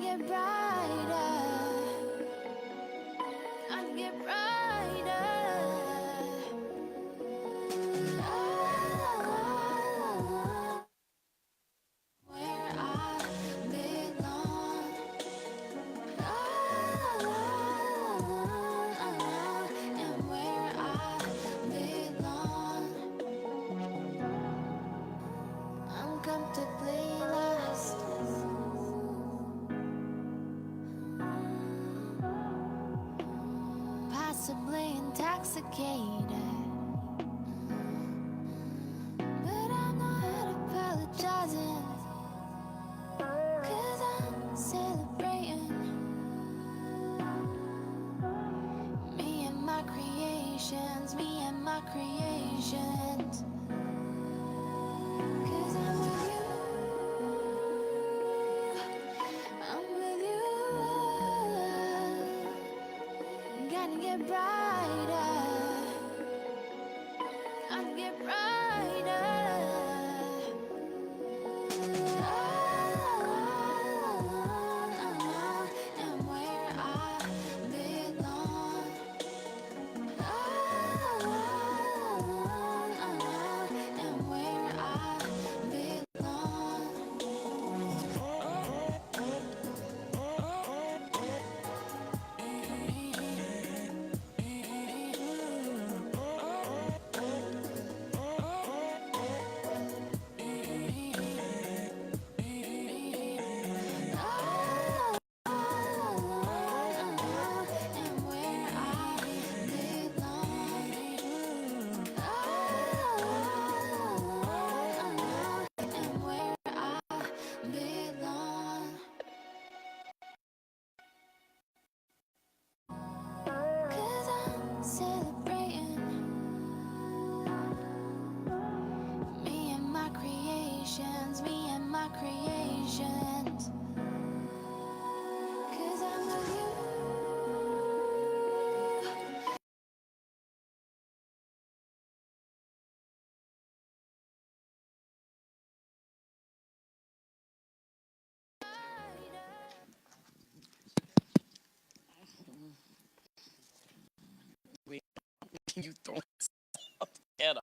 get brighter. Gonna get brighter. Where I belong. And where I belong. Uncomfortably lost. Possibly intoxicated. But I'm not apologizing. 'Cause I'm celebrating me and my creations, me and my creations. 'Cause I'm with you, I'm with you. Gotta get brighter, gotta get brighter. And where I belong. And where I belong. And where I belong. And where I belong. 'Cause I'm celebrating me and my creations, me and my creations. 'Cause I'm with you. You throwing stuff at her.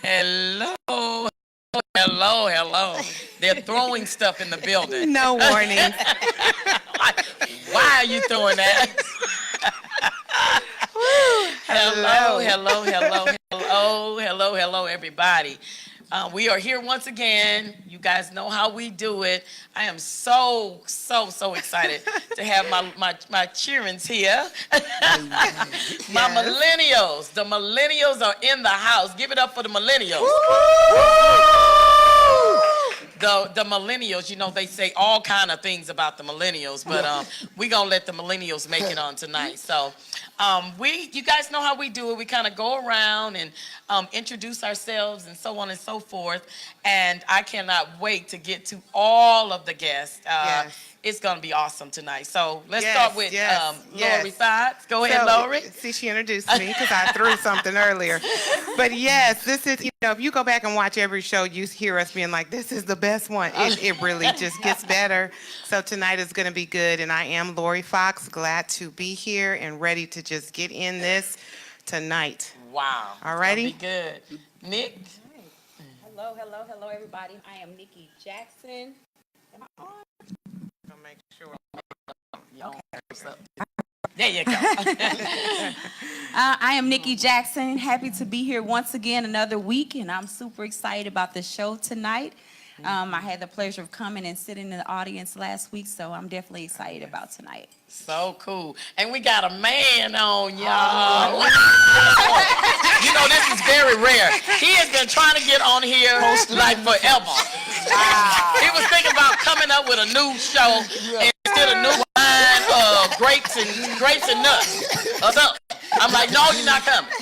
Hello. Hello, hello. They're throwing stuff in the building. No warning. Why are you throwing that? Hello, hello, hello, hello, hello, hello, everybody. We are here once again. You guys know how we do it. I am so excited to have my cheerings here. My millennials. The millennials are in the house. Give it up for the millennials. The millennials, you know, they say all kind of things about the millennials, but we're going to let the millennials make it on tonight. So you guys know how we do it. We kind of go around and introduce ourselves and so on and so forth. And I cannot wait to get to all of the guests. It's going to be awesome tonight. So let's start with Lori Fox. Go ahead, Lori. See, she introduced me because I threw something earlier. But yes, this is, you know, if you go back and watch every show, you hear us being like, this is the best one. It really just gets better. So tonight is going to be good. And I am Lori Fox, glad to be here and ready to just get in this tonight. Wow. All righty? Be good. Nick? Hello, hello, hello, everybody. I am Nikki Jackson. Am I on? I'll make sure. Okay. There you go. I am Nikki Jackson. Happy to be here once again another week, and I'm super excited about the show tonight. I had the pleasure of coming and sitting in the audience last week, so I'm definitely excited about tonight. So cool. And we got a man on, y'all. You know, this is very rare. He has been trying to get on here like forever. He was thinking about coming up with a new show instead of new wine, grapes and nuts. I'm like, no, you're not coming.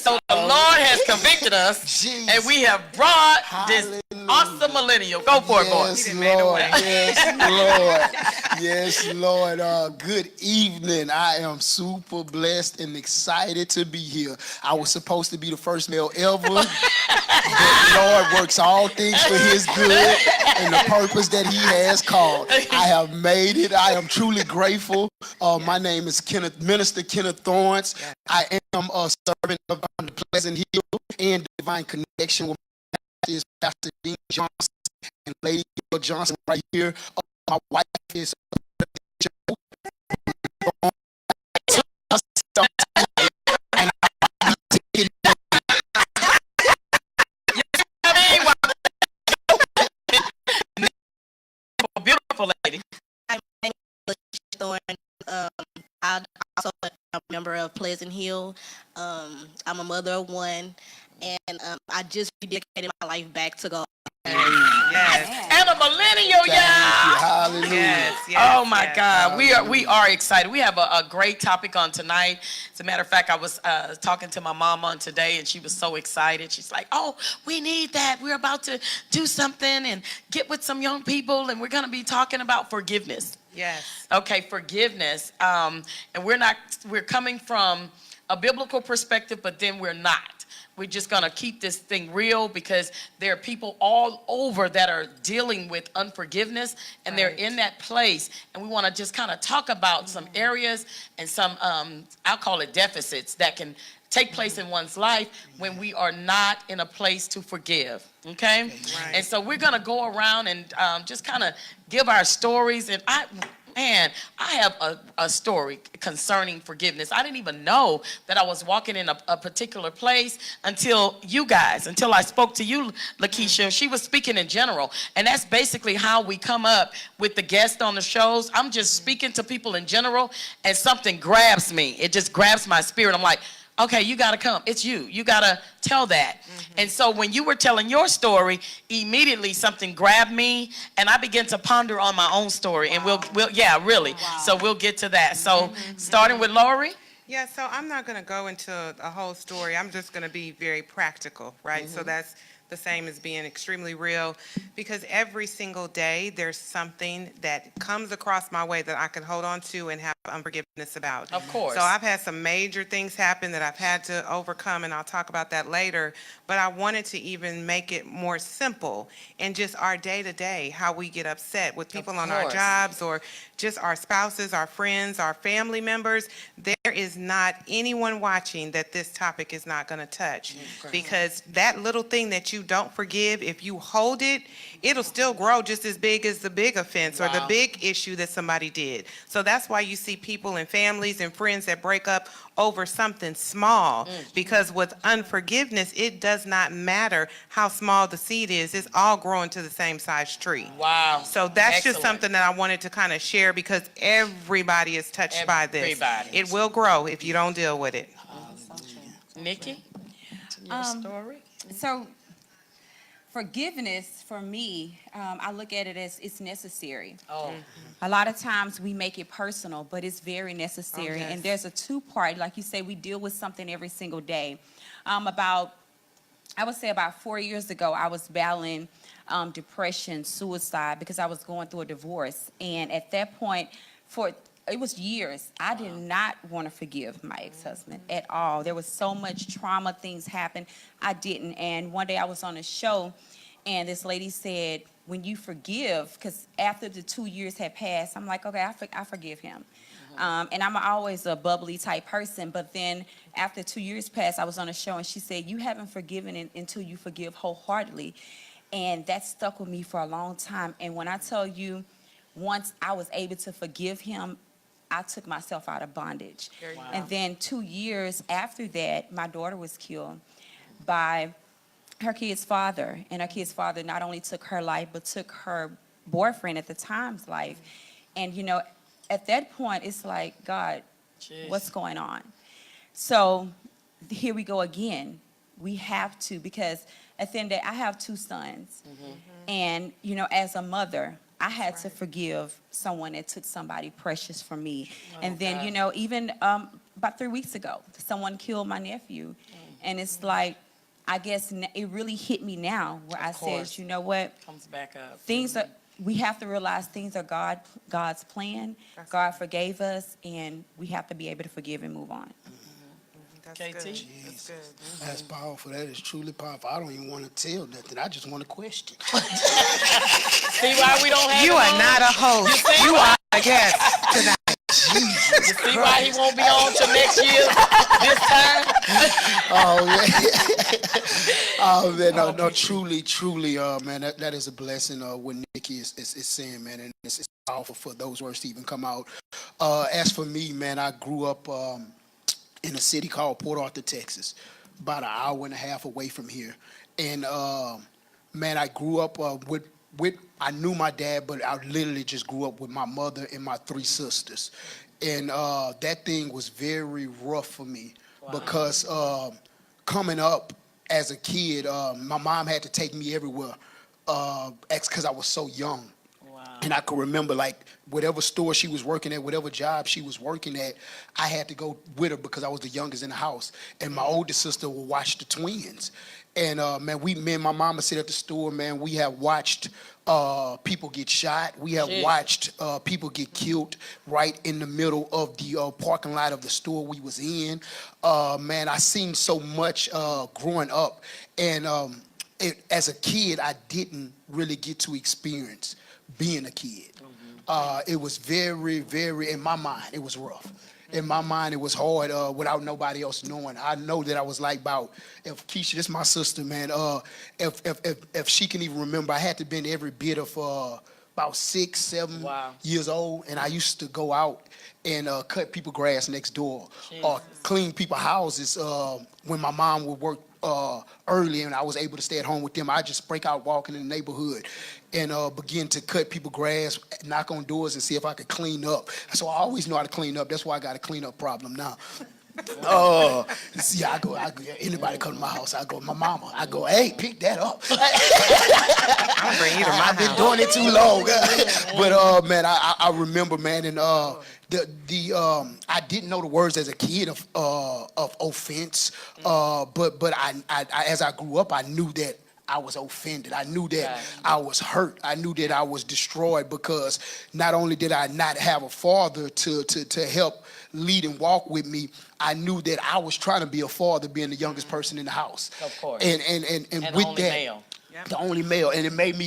So the Lord has convicted us, Jesus. and we have brought this Hallelujah. awesome millennial. Go for it, boy. Yes, done made a Lord. way. Yes, Lord. Yes, Lord. Good evening. I am super blessed and excited to be here. I was supposed to be the first male ever. But Lord works all things for his good and the purpose that he has called. I have made it. I am truly grateful. My name is Minister Kenneth Thorns. I am a servant of the Pleasant Hill and Divine Connection with is Pastor Dean Johnson and Lady Gail Johnson right here. My wife is and Beautiful lady. Thorne. I'm also a member of Pleasant Hill. I'm a mother of one, and I just rededicated my life back to God. Yes. And a millennial, thank you. y'all. Hallelujah. Yes. Oh my yes. God, we are excited. We have a great topic on tonight. As a matter of fact, I was talking to my mom on today, and she was so excited. She's like, "Oh, we need that. We're about to do something and get with some young people, and we're going to be talking about forgiveness." Yes. Okay, forgiveness. And we're coming from a biblical perspective, but then we're not. We're just going to keep this thing real because there are people all over that are dealing with unforgiveness, and they're in that place. And we want to just kind of talk about some areas and some, I'll call it deficits that can take place in one's life when we are not in a place to forgive. Okay? Right. And so we're going to go around and just kind of give our stories. And I have a story concerning forgiveness. I didn't even know that I was walking in a particular place until I spoke to you, Lakeisha. She was speaking in general. And that's basically how we come up with the guests on the shows. I'm just speaking to people in general, and something grabs me. It just grabs my spirit. I'm like, okay, you got to come. It's you. You got to tell that. And so when you were telling your story, immediately something grabbed me, and I began to ponder on my own story. And we'll yeah, really. So we'll get to that. So starting with Lori. Yeah, so I'm not going to go into a whole story. I'm just going to be very practical, right? So that's the same as being extremely real, because every single day there's something that comes across my way that I can hold on to and have unforgiveness about. Of course. So I've had some major things happen that I've had to overcome, and I'll talk about that later. But I wanted to even make it more simple and just our day-to-day, how we get upset with people on our course. jobs or just our spouses, our friends, our family members. There is not anyone watching that this topic is not going to touch, because that little thing that you don't forgive, if you hold it, it'll still grow just as big as the big offense or the Wow. big issue that somebody did. So that's why you see people and families and friends that break up over something small, because with unforgiveness, it does not matter how small the seed is. It's all growing to the same size tree. Wow. So that's just Excellent. something that I wanted to kind of share, because everybody is touched by this. Everybody. It will grow if you don't deal with it. Nikki, your story. So forgiveness for me, I look at it as it's necessary. Oh, A lot of times we make it personal, but it's very necessary. yes. And there's a two-part, like you say, we deal with something every single day. I would say about 4 years ago, I was battling depression, suicide, because I was going through a divorce. And at that point, it was years, I did not want to forgive my ex-husband at all. There was so much trauma, things happened, I didn't. And one day I was on a show, and this lady said, when you forgive, because after the 2 years had passed, I'm like, okay, I forgive him. And I'm always a bubbly type person, but then after 2 years passed, I was on a show, and she said, you haven't forgiven until you forgive wholeheartedly. And that stuck with me for a long time. And when I tell you, once I was able to forgive him, I took myself out of bondage. Wow. And then 2 years after that, my daughter was killed by her kid's father. And her kid's father not only took her life, but took her boyfriend at the time's life. And, you know, at that point, it's like, God, Jeez. what's going on? So here we go again. We have to, because at the end of the day, I have 2 sons. And, you know, as a mother, I had to forgive someone that took somebody precious from me. And then, God. you know, even about 3 weeks ago, someone killed my nephew. And it's like, I guess it really hit me now where I course. said, you know what? Comes back up. Things are, we have to realize things are God's plan. God forgave us, and we have to be able to forgive and move on. That's KT? good. Jesus. That's good. That's powerful. That is truly powerful. I don't even want to tell nothing. I just want to question. See why we don't have You him are on? not a host. You are a guest tonight. You see why he won't be on till next year this time? Oh man, oh man, no, truly, man, that is a blessing. What Nikki is saying, man, and it's powerful for those words to even come out. As for me, man, I grew up in a city called Port Arthur, Texas, about an hour and a half away from here, and man, I grew up with. I knew my dad, but I literally just grew up with my mother and my 3 sisters, and that thing was very rough for me because coming up as a kid, my mom had to take me everywhere because I was so young. And I could remember, like, whatever store she was working at, whatever job she was working at, I had to go with her because I was the youngest in the house. And my oldest sister would watch the twins. And, man, me and my mama sit at the store, man. We have watched people get shot. We have watched people get killed right in the middle of the parking lot of the store we was in. Man, I seen so much growing up. And as a kid, I didn't really get to experience being a kid. It was very, very, in my mind, it was rough. In my mind, it was hard without nobody else knowing. I know that I was like about, if Keisha, this is my sister, man, if she can even remember, I had to been every bit of about 6, 7 years old, and I used to go out and cut people grass next door or clean people houses when my mom would work early and I was able to stay at home with them. I just break out walking in the neighborhood and begin to cut people grass, knock on doors and see if I could clean up. So I always know how to clean up. That's why I got a clean up problem now. See, I go, anybody come to my house, I go, my mama, I go, hey, pick that up. I'm bring you to my I've been house. doing it too long. But man, I remember, man, and I didn't know the words as a kid of offense, but I as I grew up, I knew that I was offended. I knew that I was hurt. I knew that I was destroyed because not only did I not have a father to help lead and walk with me, I knew that I was trying to be a father, being the youngest person in the house. Of course. And with only that, male. the only male, and it made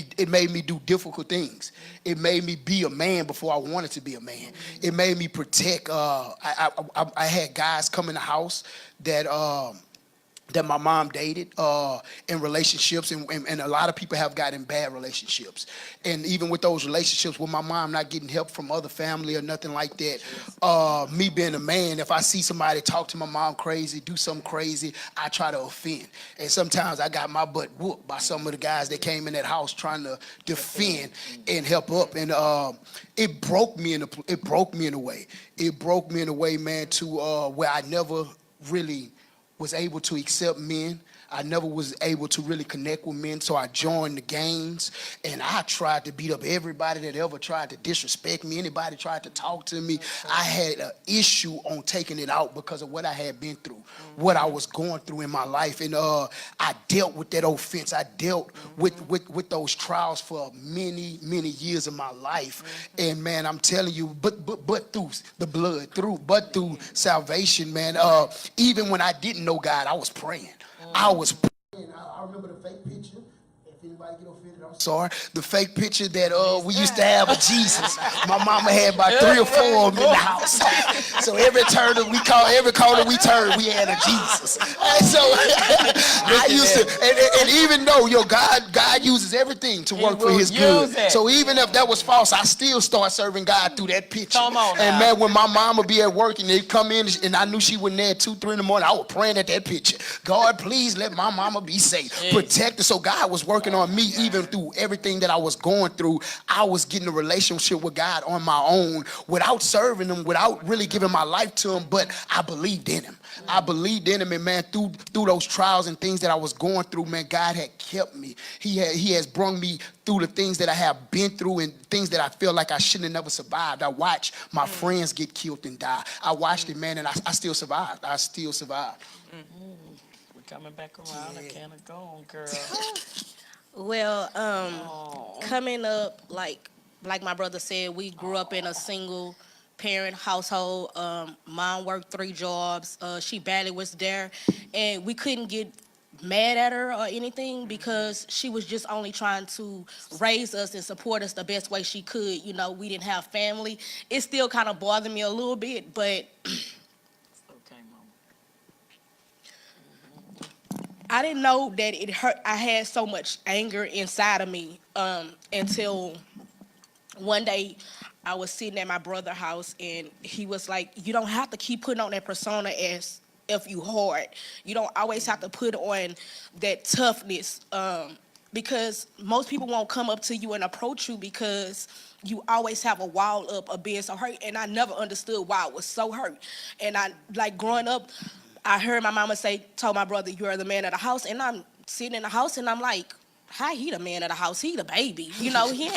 me do difficult things. It made me be a man before I wanted to be a man. It made me protect. I had guys come in the house that my mom dated in relationships, and a lot of people have gotten bad relationships. And even with those relationships, with my mom not getting help from other family or nothing like that, me being a man, if I see somebody talk to my mom crazy, do something crazy, I try to offend. And sometimes I got my butt whooped by some of the guys that came in that house trying to defend and help up. And it broke me in a way. It broke me in a way, man, to where I never really was able to accept men. I never was able to really connect with men, so I joined the gangs, and I tried to beat up everybody that ever tried to disrespect me. Anybody tried to talk to me. I had an issue on taking it out because of what I had been through, what I was going through in my life, and I dealt with that offense. I dealt with those trials for many, many years of my life, and man, I'm telling you, but through the blood, through salvation, man. Even when I didn't know God, I was praying. I was praying. I remember the fake picture. If anybody get offended, I'm sorry. The fake picture that we used to have of Jesus. My mama had about 3 or 4 of them in the house. So every corner we turned, we had a Jesus. And so I used to, and even though God uses everything to work for His good. So even if that was false, I still start serving God through that picture. Come on now. And man, when my mama be at work and they'd come in and I knew she wasn't there at 2, 3 in the morning, I was praying at that picture. God, please let my mama be safe. Protect her. So God was working on me even through everything that I was going through. I was getting a relationship with God on my own without serving Him, without really giving my life to Him, but I believed in Him. I believed in Him, and man, through those trials and things that I was going through, man, God had kept me. He has brought me through the things that I have been through and things that I feel like I shouldn't have never survived. I watched my friends get killed and die. I watched it, man, and I still survived. I still survived. coming back around. I can't go on, girl. Well, Oh. coming up, like my brother said, we grew up in a single parent household. Mom worked 3 jobs. She barely was there, and we couldn't get mad at her or anything because she was just only trying to raise us and support us the best way she could. You know, we didn't have family. It still kind of bothered me a little bit, but Okay, Mama. I didn't know that it hurt. I had so much anger inside of me until one day I was sitting at my brother's house and he was like, "You don't have to keep putting on that persona as if you hard. You don't always have to put on that toughness because most people won't come up to you and approach you because you always have a wall up of being so hurt." And I never understood why I was so hurt. And I, like growing up, I heard my mama told my brother, "You're the man of the house." And I'm sitting in the house and I'm like, how he the man of the house? He the baby. You know, he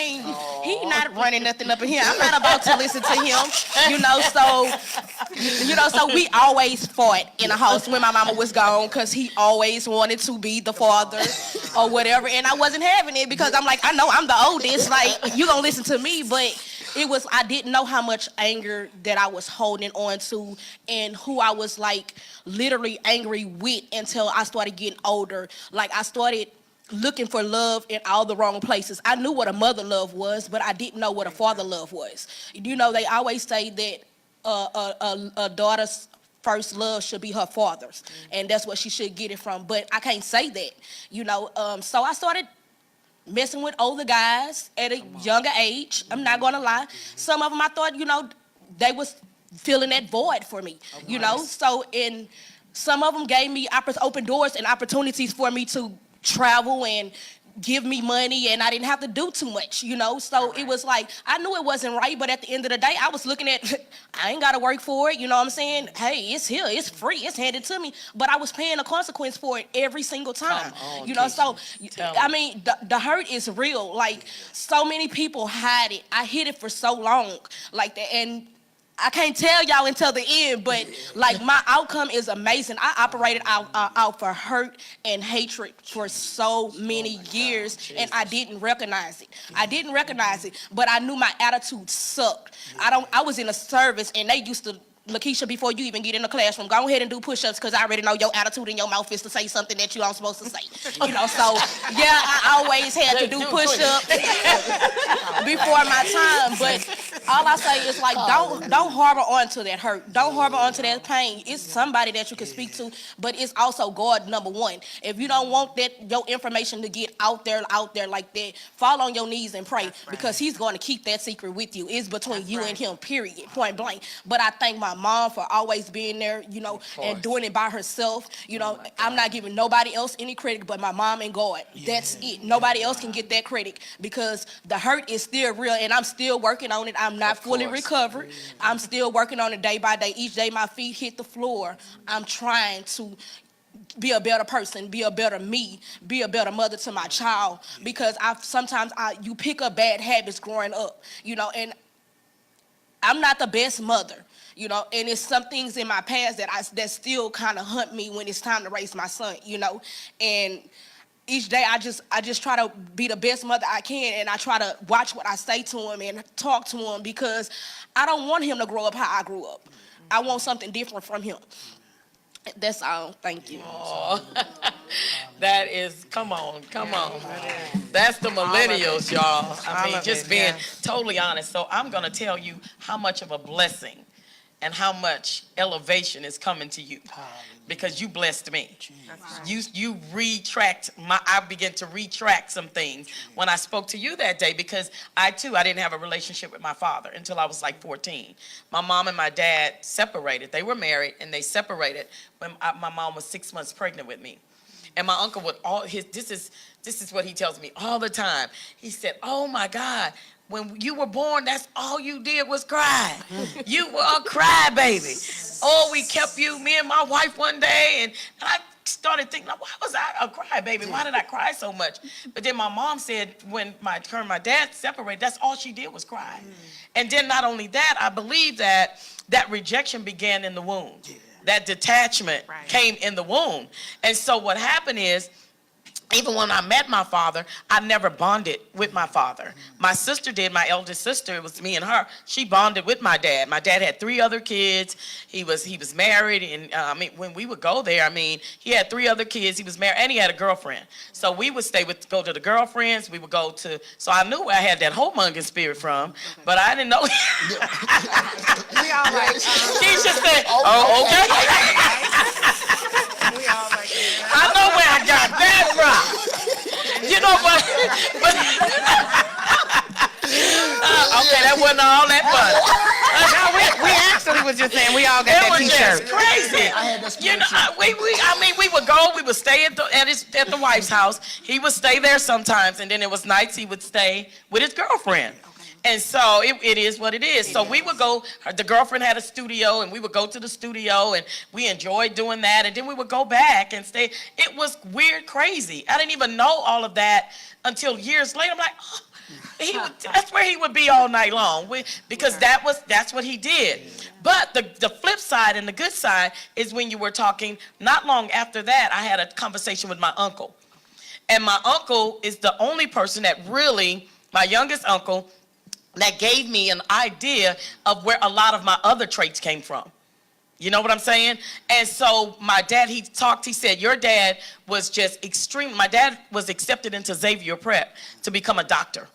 not running nothing up in here. I'm not about to listen to him. So we always fought in the house when my mama was gone because he always wanted to be the father or whatever. And I wasn't having it because I'm like, I know I'm the oldest. Like, you gonna listen to me. But I didn't know how much anger that I was holding on to and who I was like literally angry with until I started getting older. Like, I started looking for love in all the wrong places. I knew what a mother love was, but I didn't know what a father love was. You know, they always say that a daughter's first love should be her father's, and that's what she should get it from. But I can't say that, you know. So I started messing with older guys at a younger age. I'm not gonna lie. Some of them I thought, you know, they was filling that void for me, you know. So some of them gave me open doors and opportunities for me to travel and give me money, and I didn't have to do too much, you know. So it was like, I knew it wasn't right, but at the end of the day, I was looking at, I ain't got to work for it, you know what I'm saying? Hey, it's here, it's free, it's handed to me, but I was paying a consequence for it every single time, you know. So, I mean, the hurt is real. Like, so many people hide it. I hid it for so long, like that, and I can't tell y'all until the end, but like my outcome is amazing. I operated out for hurt and hatred for so many years, and I didn't recognize it. But I knew my attitude sucked. I was in a service, and they used to, Lakeisha, before you even get in the classroom, go ahead and do push-ups because I already know your attitude in your mouth is to say something that you aren't supposed to say. You know, so yeah, I always had to do push-ups before my time. But all I say is, like, don't harbor onto that hurt. Don't harbor onto that pain. It's somebody that you can speak to, but it's also God, number one. If you don't want your information to get out there like that, fall on your knees and pray because He's going to keep that secret with you. It's between you and Him, period, point blank. But I thank my mom for always being there, you know, and doing it by herself. You know, I'm not giving nobody else any credit but my mom and God. That's it. Nobody else can get that credit because the hurt is still real, and I'm still working on it. I'm not fully recovered. I'm still working on it day by day. Each day my feet hit the floor, I'm trying to be a better person, be a better me, be a better mother to my child, because sometimes you pick up bad habits growing up, you know, and I'm not the best mother. You know, and it's some things in my past that still kind of hunt me when it's time to raise my son, you know. And each day I just try to be the best mother I can, and I try to watch what I say to him and talk to him because I don't want him to grow up how I grew up. I want something different from him. That's all. Thank you. Oh, that is, come on. That's the millennials, y'all. I mean, just being totally honest. So I'm going to tell you how much of a blessing and how much elevation is coming to you because you blessed me. You I began to retract some things when I spoke to you that day because I didn't have a relationship with my father until I was like 14. My mom and my dad separated. They were married and they separated when my mom was 6 months pregnant with me. And my uncle would this is what he tells me all the time. He said, "Oh my God, when you were born, that's all you did was cry. You were a crybaby. Oh, we kept you, me and my wife one day, and I started thinking, why was I a crybaby? Why did I cry so much?" But then my mom said when her and my dad separated, that's all she did was cry. And then not only that, I believe that rejection began in the womb. that detachment Right. came in the womb. And so what happened is, even when I met my father, I never bonded with my father. My sister did, my eldest sister, it was me and her. She bonded with my dad. My dad had 3 other kids. He was married, and I mean, when we would go there, I mean, he had 3 other kids. He was married, and he had a girlfriend. So we would go to the girlfriends. We would go to, so I knew where I had that homongous spirit from, but I didn't know. We all like, She just said, oh, okay. we all like, I know where I got that from. You know, but okay, that wasn't all that fun. no, we actually was just saying we all got It that was T-shirt. just crazy. I had that You know, we would go, we would stay at the wife's house. He would stay there sometimes, and then it was nights he would stay with his girlfriend. And so it is what it is. So we would go, the girlfriend had a studio, and we would go to the studio, and we enjoyed doing that. And then we would go back and stay. It was weird, crazy. I didn't even know all of that until years later. I'm like, oh, that's where he would be all night long, because that's what he did. But the flip side and the good side is when you were talking, not long after that, I had a conversation with my uncle. And my uncle is the only person that really, my youngest uncle, that gave me an idea of where a lot of my other traits came from. You know what I'm saying? And so my dad, he said, your dad was just extreme. My dad was accepted into Xavier Prep to become a doctor.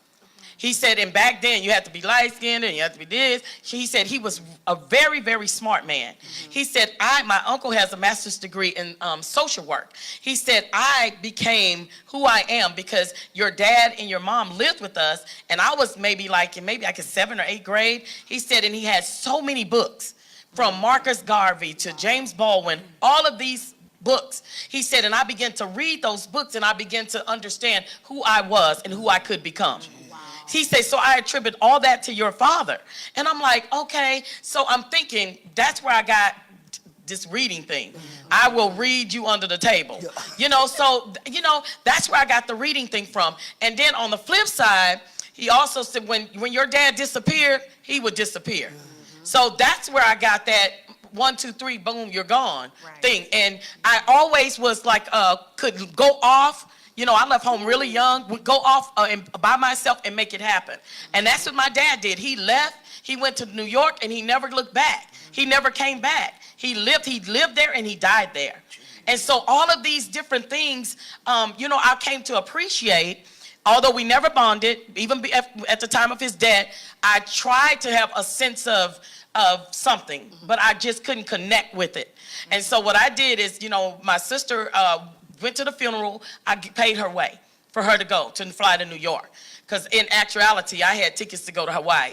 He said, and back then you had to be light-skinned and you had to be this. He said he was a very, very smart man. He said, my uncle has a master's degree in social work. He said, I became who I am because your dad and your mom lived with us, and I was maybe like in 7th or 8th grade. He said, and he had so many books, from Marcus Garvey to James Baldwin, all of these books. He said, and I began to read those books, and I began to understand who I was and who I could become. He said, so I attribute all that to your father. And I'm like, okay. So I'm thinking, that's where I got this reading thing. I will read you under the table. You know, so, you know, that's where I got the reading thing from. And then on the flip side, he also said, when your dad disappeared, he would disappear. So that's where I got that 1, 2, 3, boom, you're gone thing. And I always was like, could go off. You know, I left home really young, would go off and by myself and make it happen. And that's what my dad did. He left, he went to New York, and he never looked back. He never came back. He lived there, and he died there. And so all of these different things, you know, I came to appreciate. Although we never bonded, even at the time of his death, I tried to have a sense of something, but I just couldn't connect with it. And so what I did is, you know, my sister went to the funeral. I paid her way for her to go to fly to New York, because in actuality, I had tickets to go to Hawaii.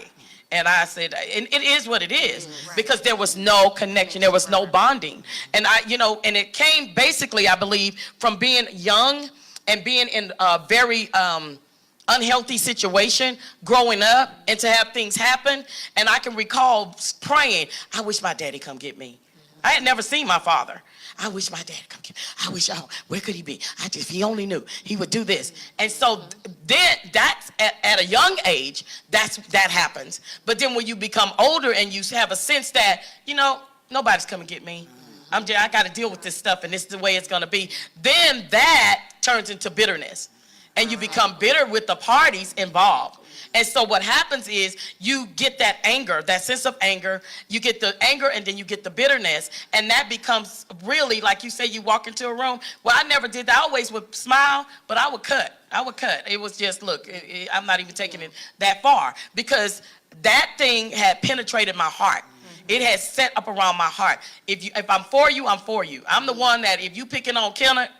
And I said, and it is what it is, because there was no connection, there was no bonding. And you know, and it came basically, I believe, from being young and being in a very unhealthy situation growing up, and to have things happen. And I can recall praying, I wish my daddy come get me. I had never seen my father. I wish my dad come get me. I wish, where could he be? If he only knew, he would do this. And so then that's at a young age, that happens. But then when you become older and you have a sense that, you know, nobody's coming to get me. I got to deal with this stuff, and this is the way it's going to be. Then that turns into bitterness, and you become bitter with the parties involved. And so what happens is you get that anger, that sense of anger. You get the anger, and then you get the bitterness, and that becomes really, like you say, you walk into a room. Well, I never did that. I always would smile, but I would cut. It was just, look, I'm not even taking it that far, because that thing had penetrated my heart. It has set up around my heart. If I'm for you, I'm for you. I'm the one that if you picking on Kenneth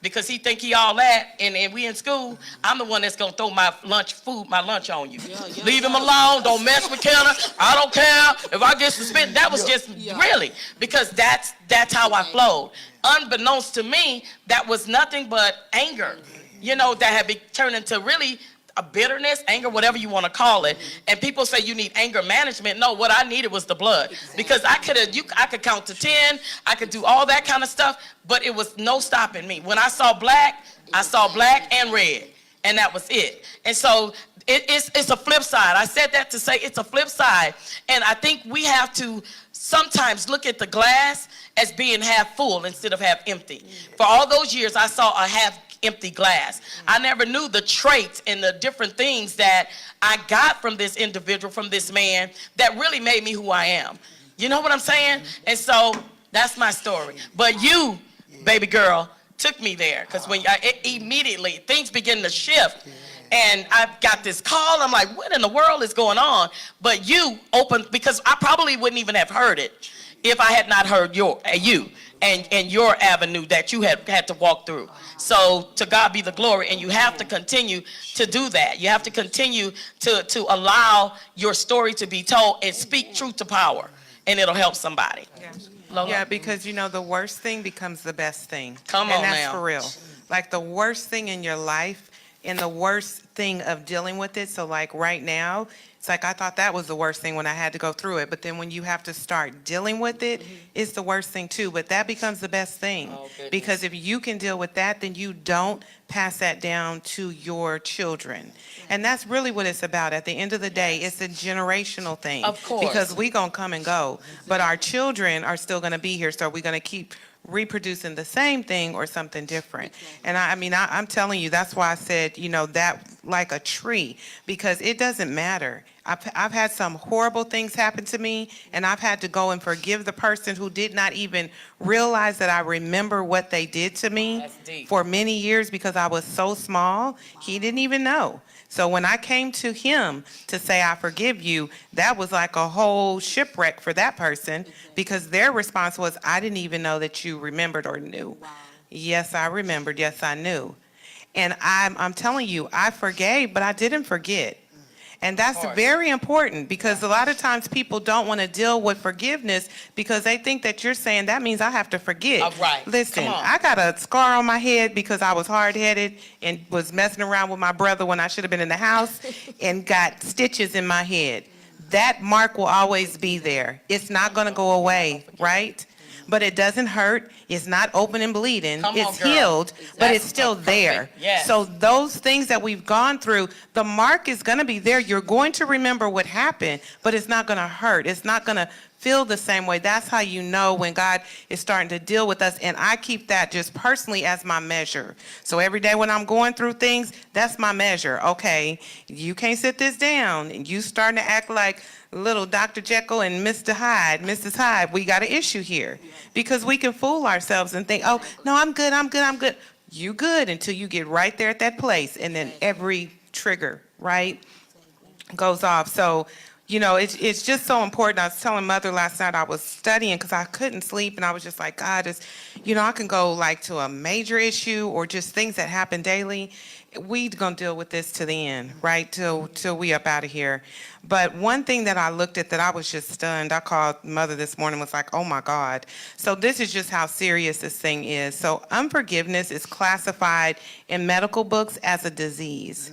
because he think he all that, and we in school, I'm the one that's gonna throw my lunch on you. Leave him alone. Don't mess with Kenneth. I don't care if I get suspended. That was just really, because that's how I flowed. Unbeknownst to me, that was nothing but anger. You know, that had turned into really a bitterness, anger, whatever you want to call it. And people say you need anger management. No, what I needed was the blood, because I could count to 10, I could do all that kind of stuff, but it was no stopping me. When I saw black and red, and that was it. And so it's a flip side. I said that to say it's a flip side, and I think we have to sometimes look at the glass as being half full instead of half empty. For all those years, I saw a half empty glass. I never knew the traits and the different things that I got from this individual, from this man, that really made me who I am. You know what I'm saying? And so that's my story. But you, baby girl, took me there, because when immediately things begin to shift. And I got this call. I'm like, what in the world is going on? But you opened, because I probably wouldn't even have heard it if I had not heard you and your avenue that you had to walk through. So to God be the glory. And you have to continue to do that. You have to continue to allow your story to be told and speak truth to power. And it'll help somebody. Lola? Yeah, because the worst thing becomes the best thing. Come on And that's now. for real. Like the worst thing in your life and the worst thing of dealing with it. So like right now, it's like I thought that was the worst thing when I had to go through it. But then when you have to start dealing with it, it's the worst thing too. But that becomes the best thing. Oh, goodness. Because if you can deal with that, then you don't pass that down to your children. And that's really what it's about. At the end of the day, it's a generational thing. Of course. Because we gonna come and go, but our children are still gonna be here. So we're gonna keep reproducing the same thing or something different. And I'm telling you, that's why I said, that like a tree, because it doesn't matter. I've had some horrible things happen to me, and I've had to go and forgive the person who did not even realize that I remember what they did to me That's deep. for many years because I was so small. He didn't even know. So when I came to him to say, I forgive you, that was like a whole shipwreck for that person, because their response was, I didn't even know that you remembered or knew. Yes, I remembered. Yes, I knew. And I'm telling you, I forgave, but I didn't forget. And that's course. very important, because a lot of times people don't want to deal with forgiveness because they think that you're saying that means I have to forget. Right. Listen, Come on. I got a scar on my head because I was hard-headed and was messing around with my brother when I should have been in the house and got stitches in my head. That mark will always be there. It's not going to go away, right? But it doesn't hurt. It's not open and bleeding. Come on, It's girl. healed, but That's it's still perfect. there. Yes. So those things that we've gone through, the mark is going to be there. You're going to remember what happened, but it's not going to hurt. It's not going to feel the same way. That's how you know when God is starting to deal with us. And I keep that just personally as my measure. So every day when I'm going through things, that's my measure. Okay, you can't sit this down. And you starting to act like little Dr. Jekyll and Mr. Hyde, Mrs. Hyde. We got an issue here, because we can fool ourselves and think, oh, no, I'm good. You good until you get right there at that place. And then every trigger, right, goes off. So, it's just so important. I was telling Mother last night, I was studying because I couldn't sleep, and I was just like, God, I can go like to a major issue or just things that happen daily. We gonna deal with this to the end, right? Till we up out of here. But one thing that I looked at that I was just stunned. I called Mother this morning, was like, oh my God. So this is just how serious this thing is. So unforgiveness is classified in medical books as a disease.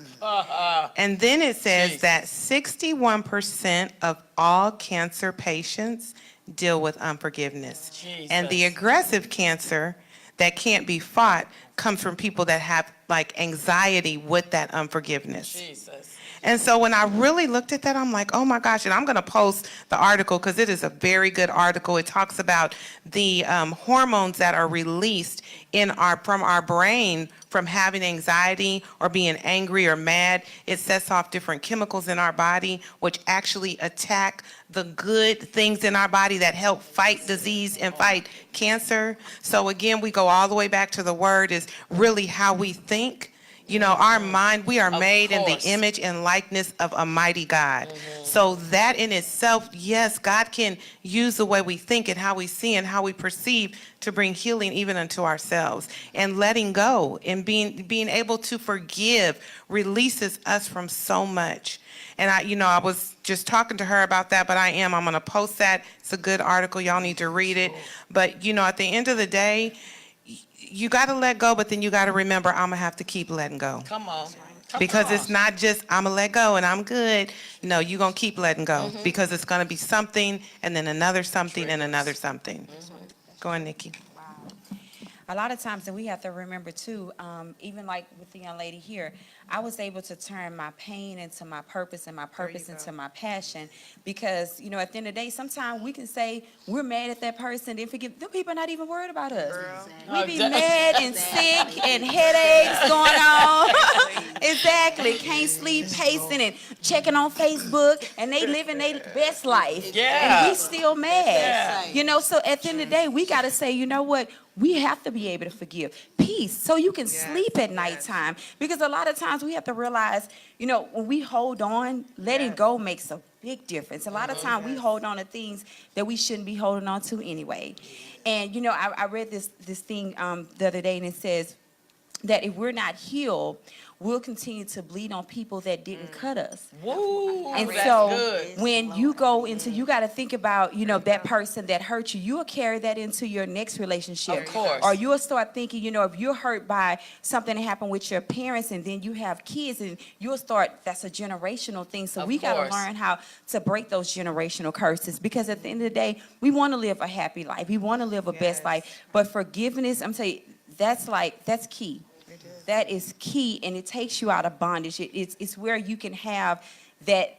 And then it says Jeez. that 61% of all cancer patients deal with unforgiveness. And the Jesus. aggressive cancer that can't be fought comes from people that have like anxiety with that unforgiveness. Jesus. And so when I really looked at that, I'm like, oh my gosh, and I'm going to post the article because it is a very good article. It talks about the hormones that are released from our brain from having anxiety or being angry or mad. It sets off different chemicals in our body, which actually attack the good things in our body that help fight disease and fight cancer. So again, we go all the way back to the word is really how we think. Our mind, we are made in the course. image and likeness of a mighty God. So that in itself, yes, God can use the way we think and how we see and how we perceive to bring healing even unto ourselves. And letting go and being able to forgive releases us from so much. And I was just talking to her about that, but I'm going to post that. It's a good article. Y'all need to read it. But, at the end of the day, you got to let go, but then you got to remember, I'm going to have to keep letting go. Come on. Because it's not just, I'm going to let go and I'm good. No, you're going to keep letting go because it's going to be something and then another something and another something. Go on, Nikki. A lot of times, and we have to remember too, even like with the young lady here, I was able to turn my pain into my purpose and my purpose into my passion. Because, you know, at the end of the day, sometimes we can say we're mad at that person, then forget, them people are not even worried about us. We be mad and sick and headaches going on. Exactly. Can't sleep, pacing and checking on Facebook, and they living their best life. Yeah. And we still mad. Yeah. You know, so at the end of the day, we got to say, you know what? We have to be able to forgive. Peace, so you can sleep at nighttime. Because a lot of times we have to realize, you know, when we hold on, letting go makes a big difference. A lot of times we hold on to things that we shouldn't be holding on to anyway. And, you know, I read this thing the other day, and it says that if we're not healed, we'll continue to bleed on people that didn't cut us. Woo, And that's so good. when you go into, you got to think about, you know, that person that hurt you, you'll carry that into your next relationship. Of course. Or you'll start thinking, you know, if you're hurt by something that happened with your parents and then you have kids, and you'll start, that's a generational thing. So Of we got course. to learn how to break those generational curses, because at the end of the day, we want to live a happy life. We want to live a best life. But forgiveness, I'm telling you, that's key. That is key, and it takes you out of bondage. It's where you can have that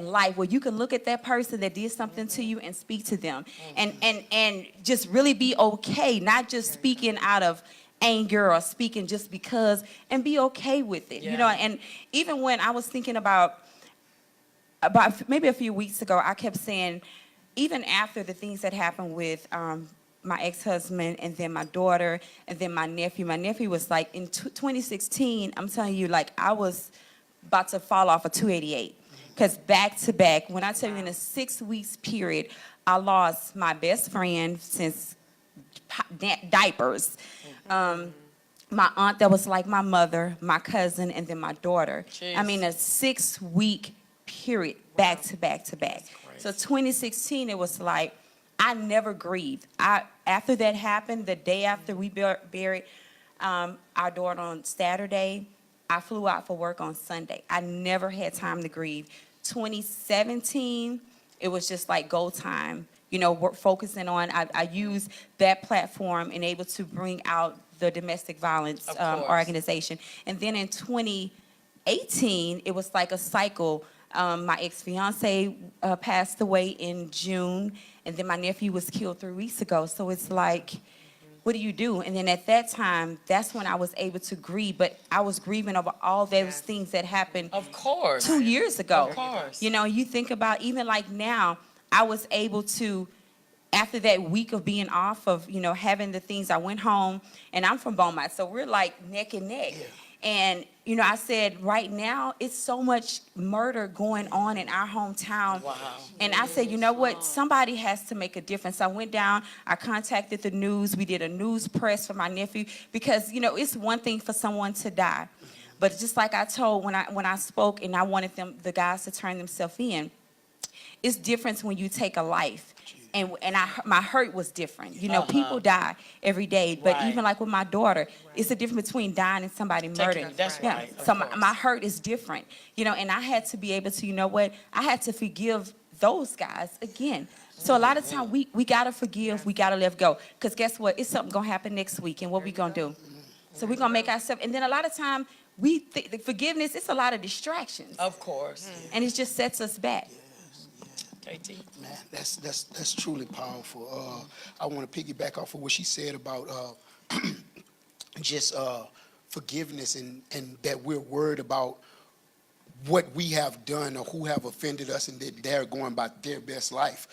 life where you can look at that person that did something to you and speak to them, and just really be okay, not just speaking out of anger or speaking just because, and be okay with it. You know, and even when I was thinking about maybe a few weeks ago, I kept saying, even after the things that happened with my ex-husband and then my daughter and then my nephew. My nephew was like in 2016, I'm telling you, like I was about to fall off a 288. Because back to back, when I tell you in a 6 weeks period, I lost my best friend since diapers. My aunt that was like my mother, my cousin, and then my daughter. Jeez. I mean, a 6 week period, back to back to back. So 2016, it was like, I never grieved. After that happened, the day after we buried our daughter on Saturday, I flew out for work on Sunday. I never had time to grieve. 2017, it was just like go time. You know, we're focusing on, I used that platform and able to bring out the domestic violence Of course. organization. And then in 2018, it was like a cycle. My ex-fiance passed away in June, and then my nephew was killed 3 weeks ago. So it's like, what do you do? And then at that time, that's when I was able to grieve. But I was grieving over all those things that happened Of course. 2 years ago. Of course. You know, you think about even like now, I was able to, after that week of being off of, you know, having the things, I went home, and I'm from Beaumont, so we're like neck and neck. And, you know, I said, right now, it's so much murder going on in our hometown. Wow. And I said, you know what? Somebody has to make a difference. I went down, I contacted the news. We did a news press for my nephew because, you know, it's one thing for someone to die. But just like I told when I spoke and I wanted the guys to turn themselves in, it's different when you take a life. And my hurt was different. You know, people die every day. But Right. even like with my daughter, it's a difference between dying and somebody murdering. That's Yeah. right, of So course. my hurt is different. You know, and I had to be able to, you know what, I had to forgive those guys again. So a lot of time we gotta forgive, we gotta let go. Because guess what? It's something gonna happen next week, and what we gonna do? So we're gonna make ourselves, and then a lot of time the forgiveness, it's a lot of distractions. Of course. And it just sets us back. KT. Man, that's truly powerful. I want to piggyback off of what she said about just forgiveness and that we're worried about what we have done or who have offended us and that they're going about their best life.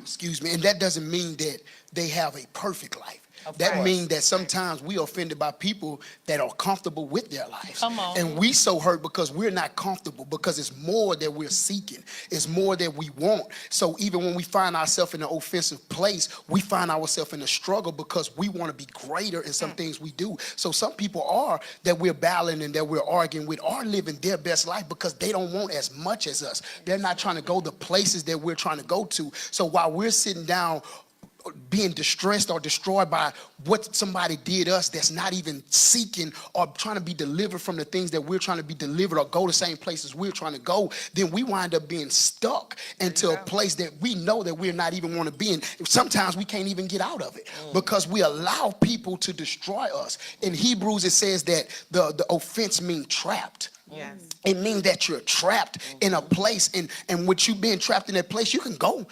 Excuse me. And that doesn't mean that they have a perfect life. That course. means that sometimes we are offended by people that are comfortable with their lives. Come on. And we so hurt because we're not comfortable, because it's more that we're seeking. It's more that we want. So even when we find ourselves in an offensive place, we find ourselves in a struggle because we want to be greater in some things we do. So some people are that we're battling and that we're arguing with are living their best life because they don't want as much as us. They're not trying to go the places that we're trying to go to. So while we're sitting down being distressed or destroyed by what somebody did us that's not even seeking or trying to be delivered from the things that we're trying to be delivered or go the same places we're trying to go, then we wind up being stuck into a place that we know that we're not even want to be in. Sometimes we can't even get out of it because we allow people to destroy us. In Hebrews, it says that the offense means trapped. Yes. It means that you're trapped in a place, and with you being trapped in that place, you can go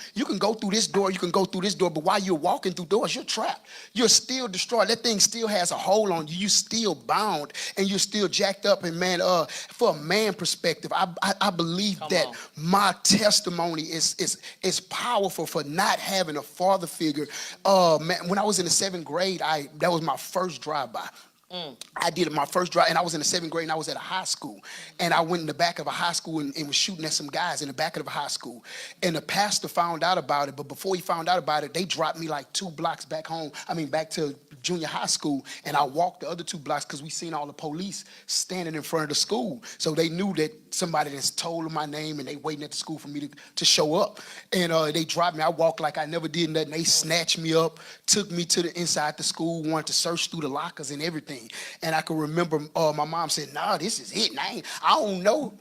through this door, you can go through this door, but while you're walking through doors, you're trapped. You're still destroyed. That thing still has a hold on you. You're still bound, and you're still jacked up. And man, for a man perspective, I believe that my testimony is powerful for not having a father figure. Man, when I was in the 7th grade, that was my first drive-by. I did my first drive, and I was in the 7th grade, and I was at a high school. And I went in the back of a high school and was shooting at some guys in the back of the high school. And the pastor found out about it, but before he found out about it, they dropped me like 2 blocks back to junior high school. And I walked the other 2 blocks because we seen all the police standing in front of the school. So they knew that somebody that's told them my name, and they waiting at the school for me to show up. And they dropped me. I walked like I never did nothing. They snatched me up, took me to the inside the school, wanted to search through the lockers and everything. And I can remember my mom said, "Nah, this is it. I don't know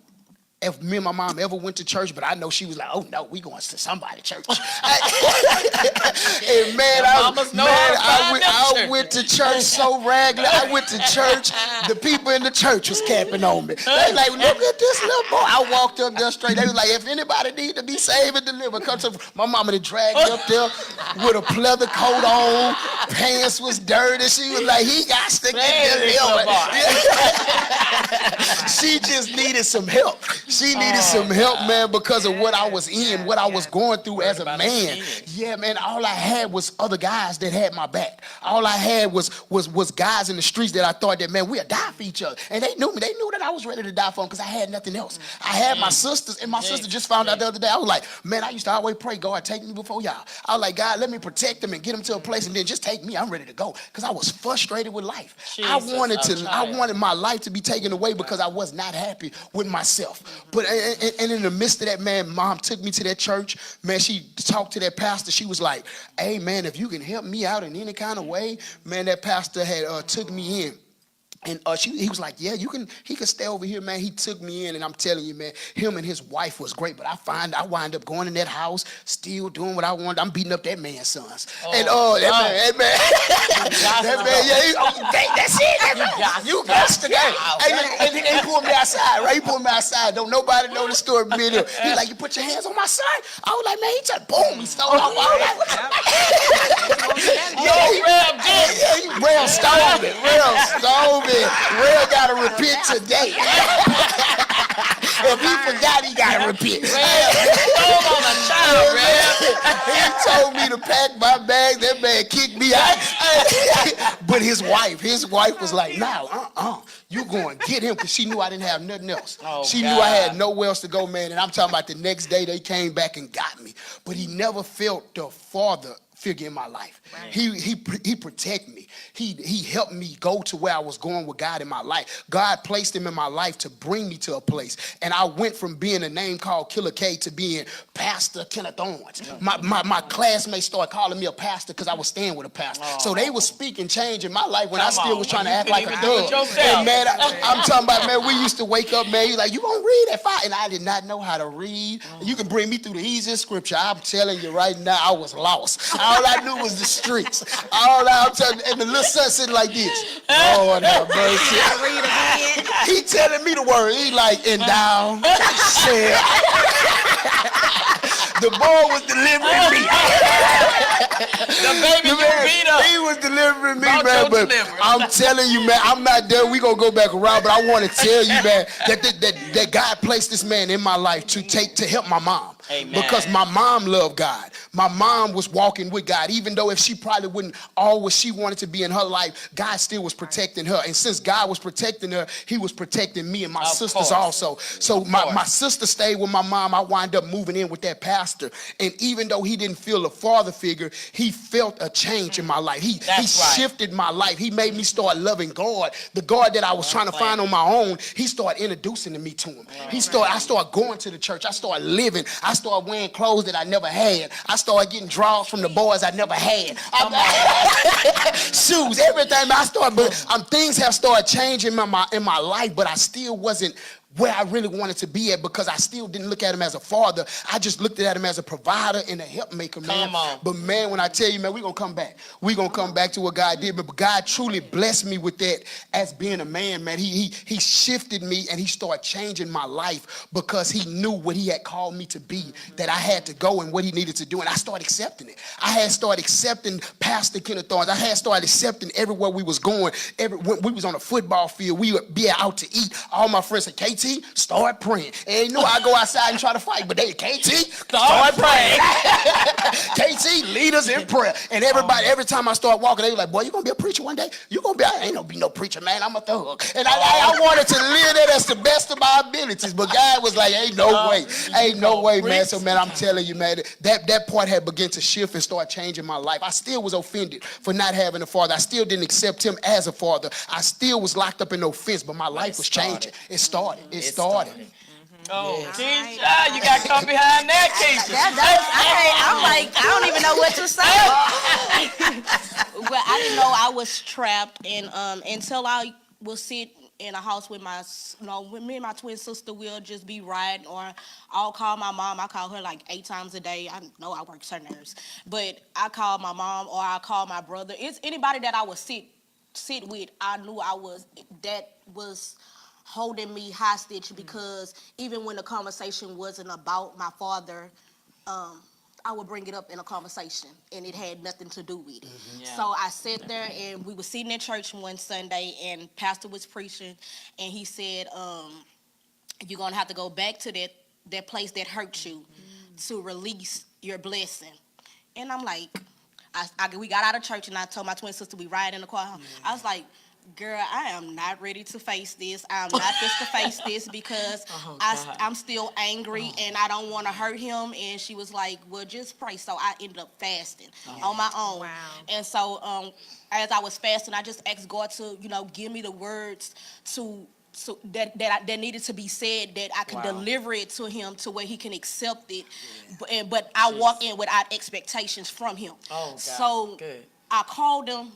if me and my mom ever went to church, but I know she was like, oh no, we going to somebody's church." And man, I went to church so regular. I went to church. The people in the church was camping on me. They like, look at this little boy. I walked up there straight. They was like, if anybody need to be saved and delivered, come to my mama. To drag me up there with a pleather coat on. Pants was dirty. She was like, he got to get this help. She just needed some help. She needed some help, man, because of what I was in, what I was going through as a man. Yeah, man, all I had was other guys that had my back. All I had was guys in the streets that I thought that, man, we'd die for each other. And they knew me. They knew that I was ready to die for them because I had nothing else. I had my sisters, and my sister just found out the other day. I was like, man, I used to always pray, God, take me before y'all. I was like, God, let me protect them and get them to a place, and then just take me. I'm ready to go because I was frustrated with life. I wanted my life to be taken away because I was not happy with myself. But and in the midst of that, man, mom took me to that church. Man, she talked to that pastor. She was like, hey, man, if you can help me out in any kind of way, man, that pastor had took me in. And he was like, yeah, he can stay over here, man. He took me in, and I'm telling you, man, him and his wife was great. But I wind up going in that house, still doing what I wanted. I'm beating up that man's sons. That man, that's it. You got to go. And he pulled me outside, right? He pulled me outside. Don't nobody know the story. He's like, you put your hands on my son? I was like, man, he just boom, he stole off. He real stole it. Real got to repent today. If he forgot, he got to repent. He told me to pack my bag. That man kicked me out. But his wife was like, no, you going to get him, because she knew I didn't have nothing else. She knew I had nowhere else to go, man. And I'm talking about the next day they came back and got me. But he never felt the father figure in my life. Right. He protected me. He helped me go to where I was going with God in my life. God placed him in my life to bring me to a place. And I went from being a name called Killer K to being Pastor Kenneth Owens. Yeah. My classmates started calling me a pastor because I was staying with a pastor. So they was speaking change in my life when I still was trying to act like a dog. And man, I'm talking about, man, we used to wake up, man, he's like, you gonna read at 5? And I did not know how to read. You can bring me through the easiest scripture. I'm telling you right now, I was lost. All I knew was the streets. I'm telling you, and the little son sitting like this. Lord have mercy. Read again. He telling me the word. He like, endow, share. The boy was delivering me. The baby you beat up. He was delivering me, man. But I'm telling you, man, I'm not there. We gonna go back around, but I want to tell you, man, that God placed this man in my life to help my mom. Amen. Because my mom loved God. My mom was walking with God, even though if she probably wouldn't always she wanted to be in her life, God still was protecting her. And since God was protecting her, he was protecting me and my sisters also. So my sister stayed with my mom. I wound up moving in with that pastor. And even though he didn't feel a father figure, he felt a change in my life. He shifted my life. He made me start loving God. The God that I was trying to find on my own, he started introducing me to him. I started going to the church. I started living. I started wearing clothes that I never had. I started getting draws from the boys I never had. Shoes, everything. But things have started changing in my life, but I still wasn't where I really wanted to be at because I still didn't look at him as a father. I just looked at him as a provider and a help maker, man. Come on. But man, when I tell you, man, we're gonna come back. We're gonna come back to what God did. But God truly blessed me with that as being a man, man. He shifted me and he started changing my life because he knew what he had called me to be, that I had to go and what he needed to do. And I started accepting it. I had started accepting Pastor Kenneth Thorns. I had started accepting everywhere we was going. When we was on a football field, we would be out to eat. All my friends said, KT, start praying. And they knew I go outside and try to fight, but they, KT, start praying. KT, lead us in prayer. And everybody, every time I start walking, they were like, boy, you gonna be a preacher one day? You gonna be, I ain't gonna be no preacher, man. I'm a thug. And I wanted to live that as the best of my abilities, but God was like, ain't no way, man. So man, I'm telling you, man, that part had begun to shift and start changing my life. I still was offended for not having a father. I still didn't accept him as a father. I still was locked up in offense, but my life was changing. It started. Oh, Keisha, you got come behind that, Keisha. I'm like, I don't even know what to say. But I didn't know I was trapped, and until I will sit in a house with with me and my twin sister, we'll just be riding, or I'll call my mom. I call her like 8 times a day. I know I work her nerves, but I call my mom or I call my brother. It's anybody that I would sit with. I knew that was holding me hostage, because even when the conversation wasn't about my father, I would bring it up in a conversation, and it had nothing to do with it. Yeah. So I sat there, and we were sitting in church one Sunday, and pastor was preaching, and he said, you're going to have to go back to that place that hurt you to release your blessing. And I'm like, we got out of church, and I told my twin sister, we ride in the car. I was like, girl, I am not ready to face this. I'm not fit to face this because I'm still angry and I don't want to hurt him. And she was like, well, just pray. So I ended up fasting on my own. Wow. And so as I was fasting, I just asked God to, give me the words that needed to be said, that I could deliver it to him to where he can accept it. But I walk in without expectations from him. Oh, God. So good. I called him.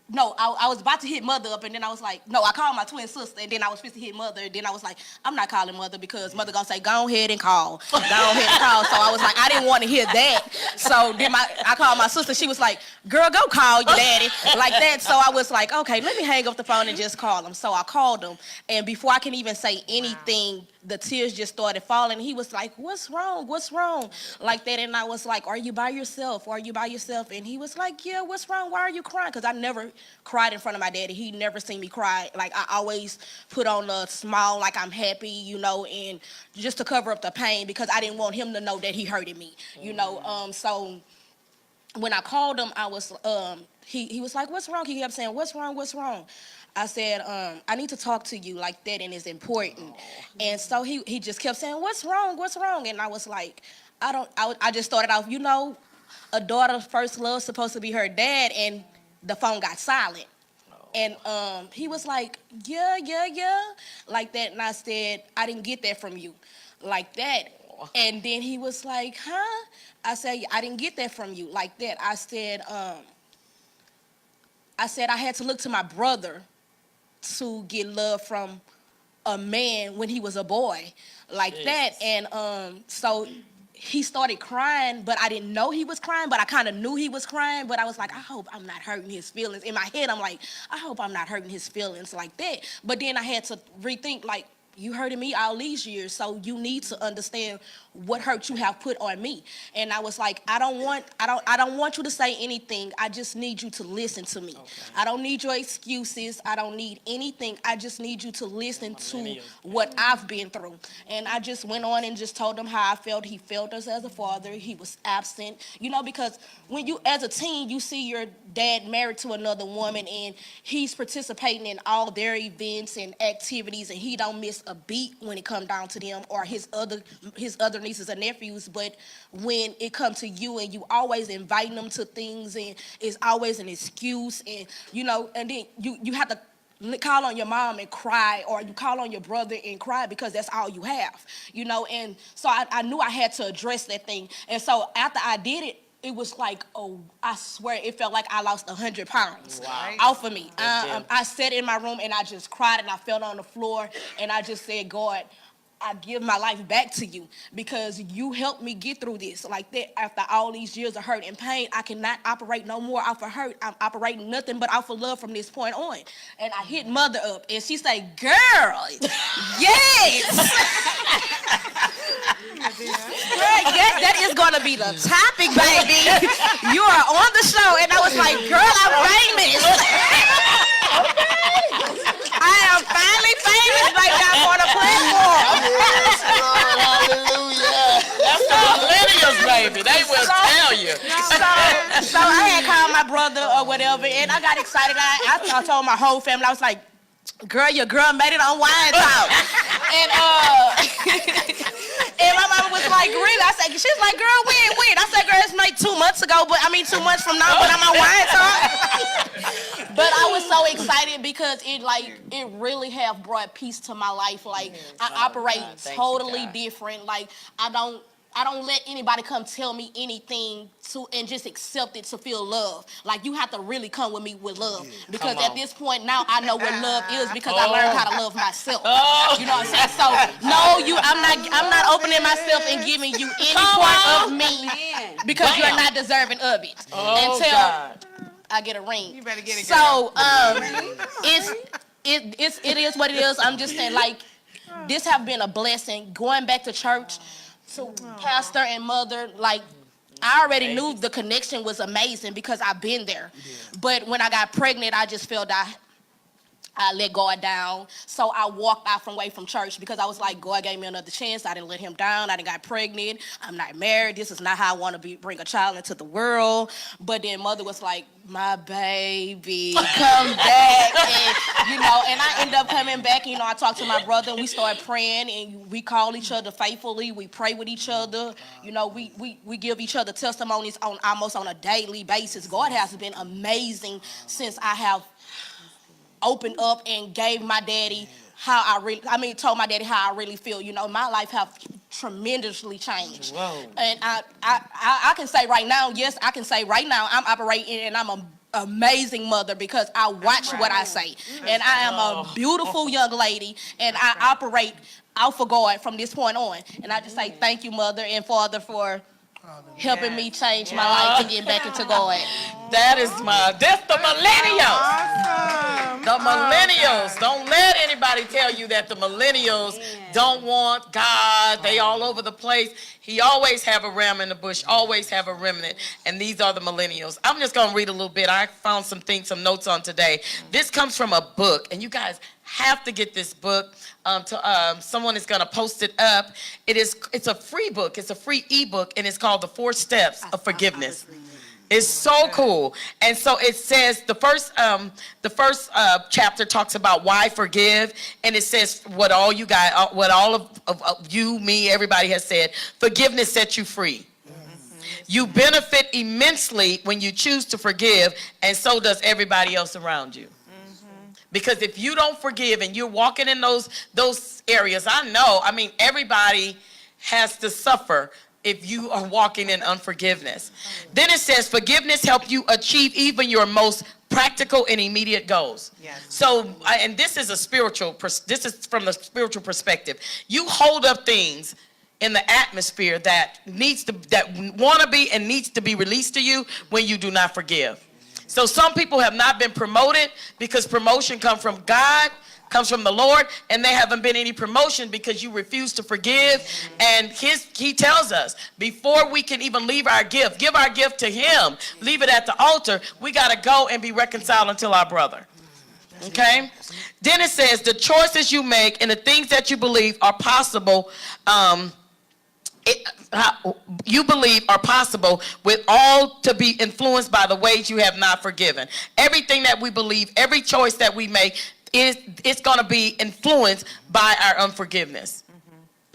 No, I was about to hit mother up, and then I was like, no, I called my twin sister, and then I was supposed to hit mother, and then I was like, I'm not calling mother because mother gonna say, go ahead and call. Go ahead and call. So I was like, I didn't want to hear that. So then I called my sister. She was like, girl, go call your daddy. Like that. So I was like, okay, let me hang up the phone and just call him. So I called him, and before I can even say anything, the tears just started falling. He was like, what's wrong? What's wrong? Like that. And I was like, are you by yourself? Are you by yourself? And he was like, yeah, what's wrong? Why are you crying? Because I never cried in front of my daddy. He never seen me cry. Like, I always put on a smile like I'm happy, and just to cover up the pain, because I didn't want him to know that he hurted me, So when I called him, I was, he was like, what's wrong? He kept saying, what's wrong? What's wrong? I said, I need to talk to you like that, and it's important. And so he just kept saying, what's wrong? What's wrong? And I was like, I just started off, a daughter's first love supposed to be her dad, and the phone got silent. And he was like, yeah, like that. And I said, I didn't get that from you, like that. And then he was like, huh? I said, I didn't get that from you, like that. I said, I had to look to my brother to get love from a man when he was a boy, like that. And so he started crying, but I didn't know he was crying, but I kind of knew he was crying. But I was like, I hope I'm not hurting his feelings. In my head, I'm like, I hope I'm not hurting his feelings, like that. But then I had to rethink, like, you hurted me all these years, so you need to understand what hurt you have put on me. And I was like, I don't want you to say anything. I just need you to listen to me. Okay. I don't need your excuses. I don't need anything. I just need you to listen to what I've been through. And I just went on and just told him how I felt. He felt us as a father. He was absent, because when you, as a teen, you see your dad married to another woman, and he's participating in all their events and activities, and he don't miss a beat when it come down to them or his other nieces and nephews. But when it comes to you, and you always inviting them to things, and it's always an excuse, and and then you have to call on your mom and cry, or you call on your brother and cry, because that's all you have, and so I knew I had to address that thing. And so after I did it, it was like, oh, I swear, it felt like I lost 100 pounds Wow. off of me. did. I sat in my room and I just cried and I fell on the floor and I just said, God, I give my life back to you because you helped me get through this. Like that, after all these years of hurt and pain, I cannot operate no more off of hurt. I'm operating nothing but off of love from this point on. And I hit Mother up and she said, girl, yes. Girl, yes, that is gonna be the topic, baby. You are on the show. And I was like, girl, I'm famous. I am finally famous right now on the platform. Yes, Lord, hallelujah. That's the millennials, baby. They will tell you. So I had called my brother or whatever, and I got excited. I told my whole family, I was like, girl, your girl made it on Wine Talk. And my mama was like, really? I said, she's like, girl, when? I said, girl, it's like 2 months ago, 2 months from now, but I'm on Wine Talk. But I was so excited because it really have brought peace to my life. Like, I operate God. Thank you, totally God. different. Like, I don't let anybody come tell me anything and just accept it to feel love. Like, you have to really come with me with love. Because Come at on. this point now, I know what love is because I learned how to love myself. Oh. You know what I'm saying? So, no, I'm not opening myself and giving you any part of me because Bam. you're not deserving of it. Oh, Until God. I get a ring. You better get it, So, it is what it is. I'm just saying, like, this have been a blessing. Going back to church, to pastor and mother, like, I already knew the connection was amazing because I've been there. But when I got pregnant, I just felt I let God down. So I walked out away from church because I was like, God gave me another chance. I didn't let him down. I didn't got pregnant. I'm not married. This is not how I want to bring a child into the world. But then mother was like, my baby, come back. And I ended up coming back. I talked to my brother and we started praying and we call each other faithfully. We pray with each other. We give each other testimonies almost on a daily basis. God has been amazing since I have opened up and gave my daddy told my daddy how I really feel. My life have tremendously changed. Whoa. And I can say right now, yes, I can say right now I'm operating and I'm an amazing mother because I watch what I say. And I am a beautiful young lady and I operate out for God from this point on. And I just say thank you, mother and father, for helping me change my life and get back into God. That's the millennials. Awesome. The millennials. Don't let anybody tell you that the millennials don't want God. They all over the place. He always have a ram in the bush, always have a remnant. And these are the millennials. I'm just going to read a little bit. I found some notes on today. This comes from a book, and you guys have to get this book. Someone is going to post it up. It's a free book. It's a free ebook, and it's called The 4 Steps of Forgiveness. It's so cool. And so it says the first chapter talks about why forgive, and it says what all of you, me, everybody has said. Forgiveness sets you free. You benefit immensely when you choose to forgive, and so does everybody else around you. Because if you don't forgive and you're walking in those areas, everybody has to suffer if you are walking in unforgiveness. Then it says forgiveness helps you achieve even your most practical and immediate goals. Yes. So, and this is this is from the spiritual perspective. You hold up things in the atmosphere that want to be and needs to be released to you when you do not forgive. So some people have not been promoted because promotion comes from God, comes from the Lord, and there haven't been any promotion because you refuse to forgive. And he tells us, before we can even give our gift to him, leave it at the altar, we got to go and be reconciled unto our brother. Okay? Then it says, the choices you make and the things that you believe are possible, you believe are possible with all to be influenced by the ways you have not forgiven. Everything that we believe, every choice that we make, it's going to be influenced by our unforgiveness.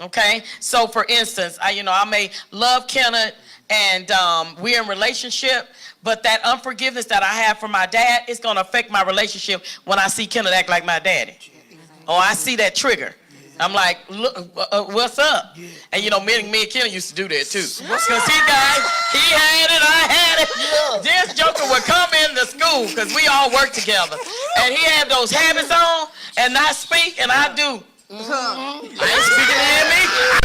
Okay? So for instance, I may love Kenneth and we're in relationship, but that unforgiveness that I have for my dad is going to affect my relationship when I see Kenneth act like my daddy. Or I see that trigger. I'm like, look, what's up? And you know, me and Ken used to do that too. Because he had it, I had it. This joker would come into school because we all work together. And he had those habits on and not speak, and I do. I ain't speaking to him either.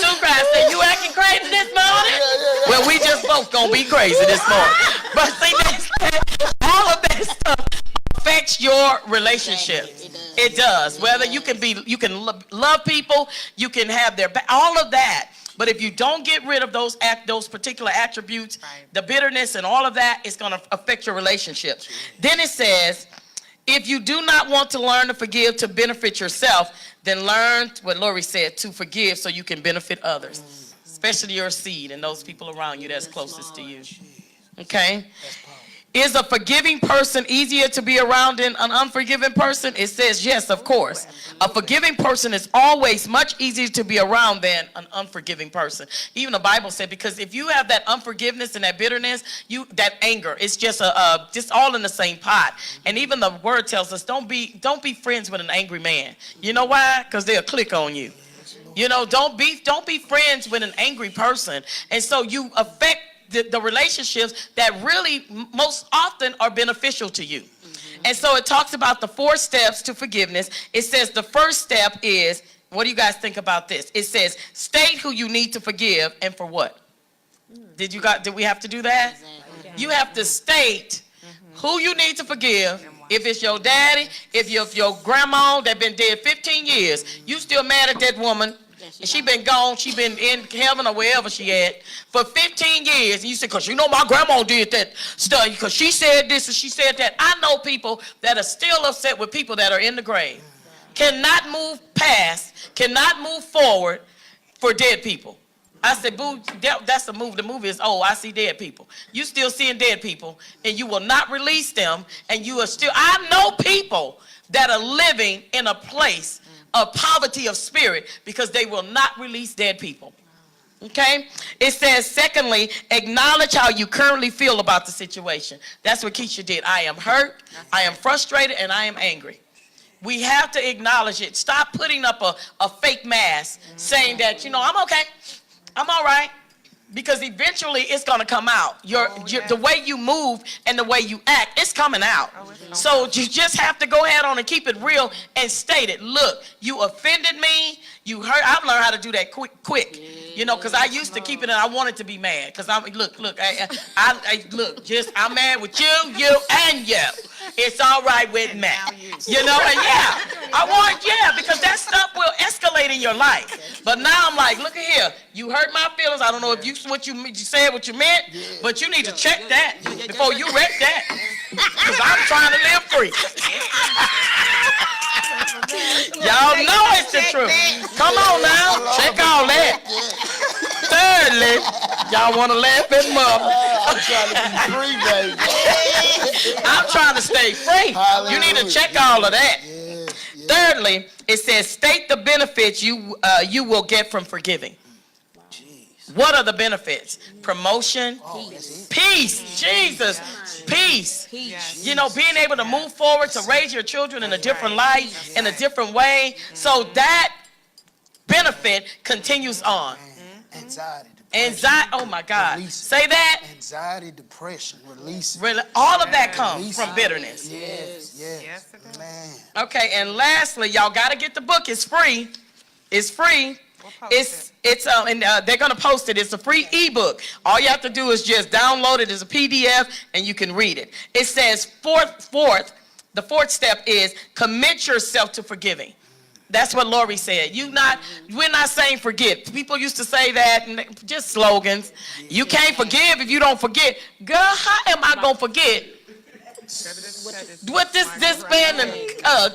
Two guys say, you acting crazy this morning? Well, we just both gonna be crazy this morning. But see, all of that stuff affects your relationship. It does. Whether you can love people, you can have their back, all of that. But if you don't get rid of those particular attributes, the bitterness and all of that, it's going to affect your relationship. Then it says, if you do not want to learn to forgive to benefit yourself, then learn what Lori said, to forgive so you can benefit others, especially your seed and those people around you that's closest to you. Okay? Is a forgiving person easier to be around than an unforgiving person? It says yes, of course. A forgiving person is always much easier to be around than an unforgiving person. Even the Bible said, because if you have that unforgiveness and that bitterness, that anger, it's just just all in the same pot. And even the word tells us, don't be friends with an angry man. You know why? Because they'll click on you. You know, don't be friends with an angry person. And so you affect the relationships that really most often are beneficial to you. And so it talks about the 4 steps to forgiveness. It says the first step is, what do you guys think about this? It says, state who you need to forgive and for what. Did we have to do that? You have to state who you need to forgive. If it's your daddy, if your grandma that been dead 15 years, you still mad at that woman. And she been gone, she been in heaven or wherever she at for 15 years. And you say, because you know my grandma did that stuff, because she said this and she said that. I know people that are still upset with people that are in the grave. Cannot move past, cannot move forward for dead people. I said, boo, that's the movie. The movie is, oh, I see dead people. You still seeing dead people, and you will not release them, and you are still, I know people that are living in a place of poverty of spirit because they will not release dead people. Okay? It says, secondly, acknowledge how you currently feel about the situation. That's what Keisha did. I am hurt, I am frustrated, and I am angry. We have to acknowledge it. Stop putting up a fake mask saying that, you know, I'm okay, I'm all right. Because eventually it's going to come out. The way you move and the way you act, it's coming out. So you just have to go ahead on and keep it real and state it. Look, you offended me. You hurt. I've learned how to do that quick. You know, because I used to keep it and I wanted to be mad. Because I'm, look, I'm mad with you, and you. It's all right with me. You know, and because that stuff will escalate in your life. But now I'm like, look at here. You hurt my feelings. I don't know if you said what you meant, but you need to check that before you wreck that. Because I'm trying to live free. Y'all know it's the truth. Come on now. Check all that. Thirdly, y'all want to laugh at mother. I'm trying to be free, baby. I'm trying to stay free. Hallelujah. You need to check all of that. Yes. Thirdly, it says state the benefits you will get from forgiving. What are the benefits? Promotion, peace, Jesus, peace. You know, being able to move forward, to raise your children in a different light, in a different way. So that benefit continues on. Anxiety, oh my God. Say that. Anxiety, depression, release. Really, all of that comes from bitterness. Yes. Man. Okay, and lastly, y'all got to get the book. It's free. It's free. And they're gonna post it. It's a free ebook. All you have to do is just download it as a PDF and you can read it. It says the fourth step is commit yourself to forgiving. That's what Lori said. We're not saying forget. People used to say that, and just slogans. You can't forgive if you don't forget. Girl, how am I gonna forget? What this man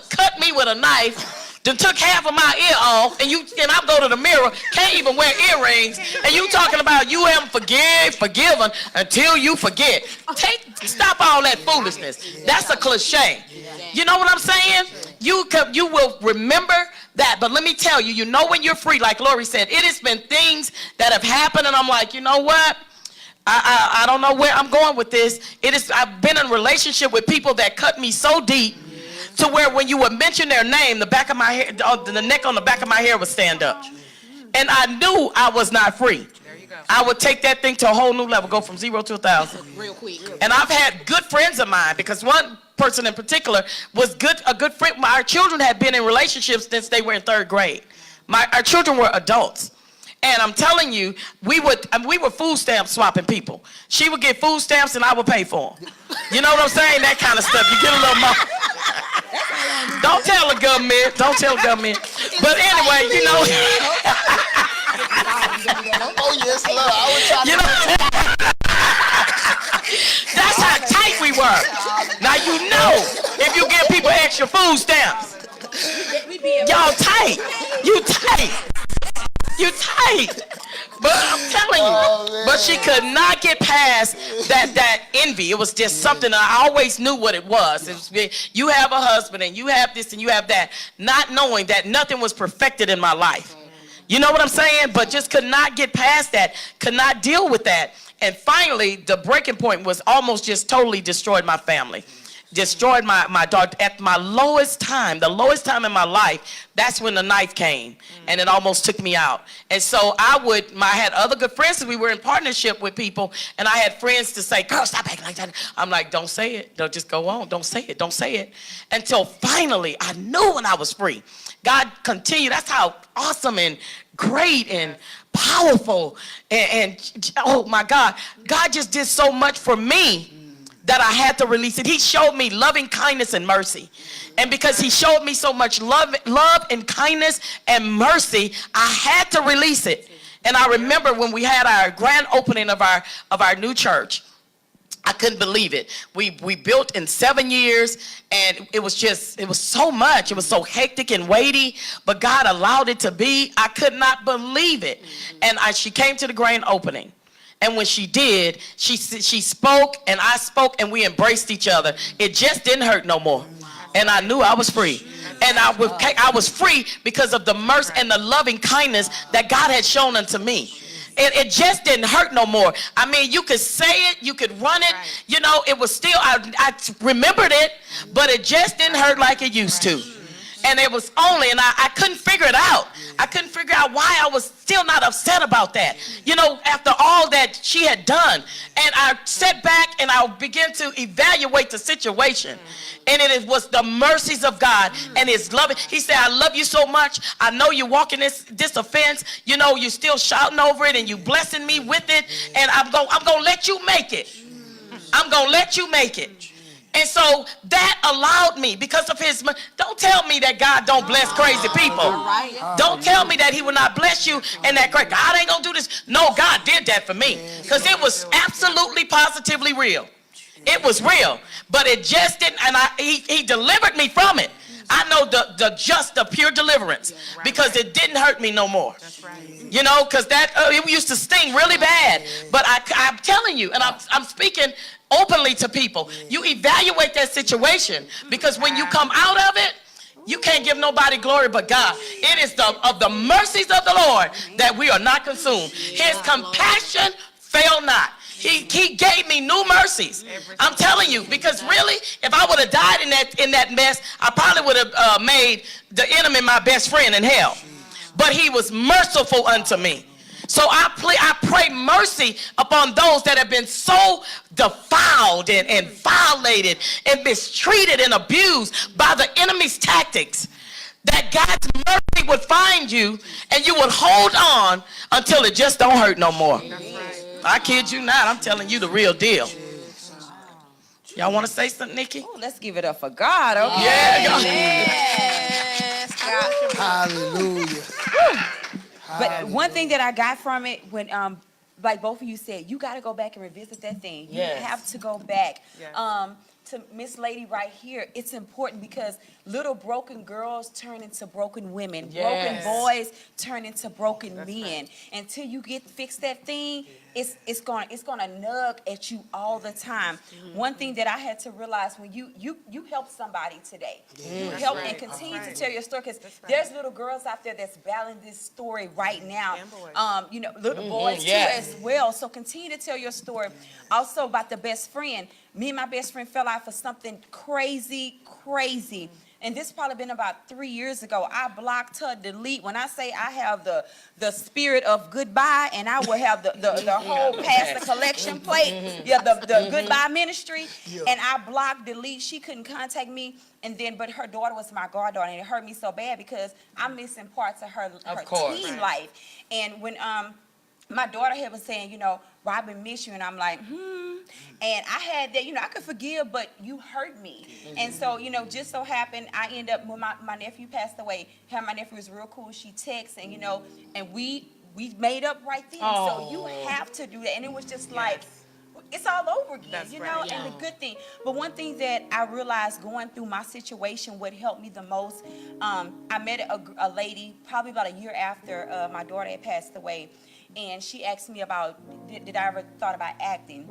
cut me with a knife. Then took half of my ear off, and I go to the mirror, can't even wear earrings, and you talking about you haven't forgiven until you forget. Stop all that foolishness. That's a cliche. You know what I'm saying? You will remember that, but let me tell you, you know when you're free, like Lori said, it has been things that have happened, and I'm like, you know what? I don't know where I'm going with this. I've been in a relationship with people that cut me so deep to where when you would mention their name, the back of my hair, the neck on the back of my hair would stand up. And I knew I was not free. I would take that thing to a whole new level, go from 0 to 1,000. Real quick. And I've had good friends of mine, because one person in particular was a good friend. Our children had been in relationships since they were in 3rd grade. Our children were adults. And I'm telling you, we were food stamp swapping people. She would get food stamps and I would pay for them. You know what I'm saying? That kind of stuff. You get a little more. Don't tell the government. Don't tell the government. But anyway, you know. Oh, yes, Lord. I was trying You know, that's how tight we were. Now you know if you give people extra food stamps. Y'all tight. You tight. You tight. But I'm telling you, but she could not get past that envy. It was just something I always knew what it was. It was, you have a husband and you have this and you have that, not knowing that nothing was perfected in my life. You know what I'm saying? But just could not get past that, could not deal with that. And finally, the breaking point was almost just totally destroyed my family. Destroyed my daughter at my lowest time, the lowest time in my life. That's when the knife came and it almost took me out. And so I had other good friends, we were in partnership with people, and I had friends to say, girl, stop acting like that. I'm like, don't say it. Don't just go on. Don't say it. Don't say it. Until finally I knew when I was free. God continued. That's how awesome and great and powerful and oh my God. God just did so much for me that I had to release it. He showed me loving kindness and mercy. And because he showed me so much love and kindness and mercy, I had to release it. And I remember when we had our grand opening of our new church, I couldn't believe it. We built in 7 years, and it was so much. It was so hectic and weighty, but God allowed it to be. I could not believe it. And she came to the grand opening. And when she did, she spoke and I spoke and we embraced each other. It just didn't hurt no more. And I knew I was free. And I was free because of the mercy and the loving kindness that God had shown unto me. It just didn't hurt no more. I mean, you could say it, you could run it. You know, it was still, I remembered it, but it just didn't hurt like it used to. And it was only, and I couldn't figure it out. I couldn't figure out why I was still not upset about that. You know, after all that she had done. And I sat back and I began to evaluate the situation. And it was the mercies of God and his love. He said, I love you so much. I know you're walking this offense. You know, you're still shouting over it and you blessing me with it. And I'm going to let you make it. I'm going to let you make it. And so that allowed me, because of his, don't tell me that God don't bless crazy people. Don't tell me that he will not bless you and that God ain't gonna do this. No, God did that for me because it was absolutely positively real. It was real, but it just didn't, and he delivered me from it. I know the pure deliverance because it didn't hurt me no more. You know, because it used to sting really bad. But I'm telling you, and I'm speaking openly to people, you evaluate that situation, because when you come out of it, you can't give nobody glory but God. It is of the mercies of the Lord that we are not consumed. His compassion fail not. He gave me new mercies. I'm telling you, because really, if I would have died in that mess, I probably would have made the enemy my best friend in hell. But he was merciful unto me. So I pray mercy upon those that have been so defiled and violated and mistreated and abused by the enemy's tactics, that God's mercy would find you and you would hold on until it just don't hurt no more. I kid you not. I'm telling you the real deal. Y'all want to say something, Nikki? Oh, let's give it up for God, okay? Yeah. Yes, God. Hallelujah. But one thing that I got from it, when like both of you said, you got to go back and revisit that thing. You Yes. have to go back. To Miss Lady right here, it's important because little broken girls turn into broken women. Yes. Broken boys turn into broken men. Until you fix that thing, it's gonna nug at you all the time. One thing that I had to realize, when you help somebody today, you help and continue to tell your story, because there's little girls out there that's battling this story right now. You know, little boys too as well. So continue to tell your story. Also about the best friend. Me and my best friend fell out for something crazy And this probably been about 3 years ago. I blocked her, delete. When I say I have the spirit of goodbye, and I will have the whole pastor collection plate, the goodbye ministry, and I blocked, delete. She couldn't contact me. And then, but her daughter was my goddaughter, and it hurt me so bad because I'm missing parts of her teen life. And when my daughter had been saying, you know, Robin miss you, and I'm like, And I had that, you know, I could forgive, but you hurt me. And so, you know, just so happened, I end up, when my nephew passed away, her, my nephew was real cool. She texts, and, you know, and we made up right then. So you have to do that. And it was just like, it's all over again, That's you know, right. and the good thing. But one thing that I realized going through my situation, what helped me the most, I met a lady probably about a year after my daughter had passed away, and she asked me about, did I ever thought about acting?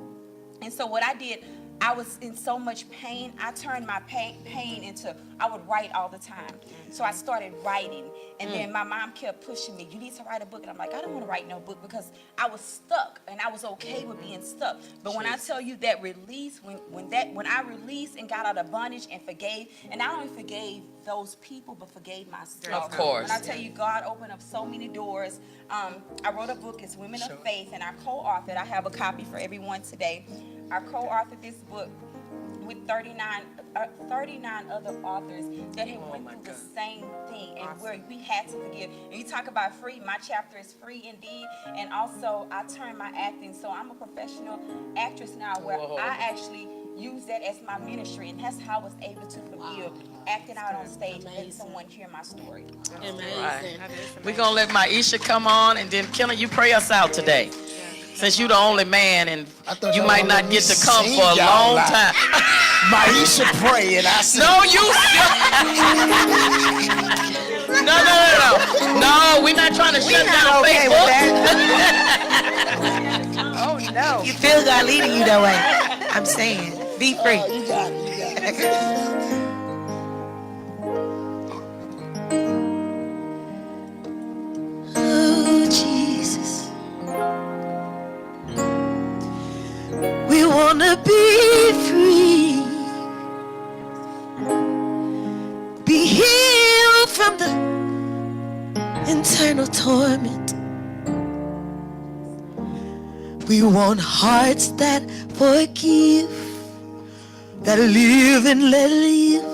And so what I did, I was in so much pain, I turned my pain into, I would write all the time. So I started writing, and then my mom kept pushing me, you need to write a book. And I'm like, I don't want to write no book, because I was stuck, and I was okay with being stuck. But when I tell you that release, when I released and got out of bondage and forgave, and not only forgave those people, but forgave myself. Of course. When I tell you, God opened up so many doors. I wrote a book, it's Women of Faith, and I co-authored, I have a copy for everyone today. I co-authored this book with 39 other authors that have went through the same thing, and where we had to forgive. And you talk about free, my chapter is free indeed. And also I turned my acting, so I'm a professional actress now, where I actually use that as my ministry, and that's how I was able to forgive, acting out on stage, and let someone hear my story. Right. We're going to let Maisha come on, and then Kelly, you pray us out today. Since you're the only man, and you might not get to come for a long time. Maisha pray, and I said, No, you. No, we're not trying to shut down okay Facebook. with that. Oh no. You feel God leading you that way. I'm saying, be free. you got it. Oh, Jesus. We want to be free. Be healed from the internal torment. We want hearts that forgive, that live and let live,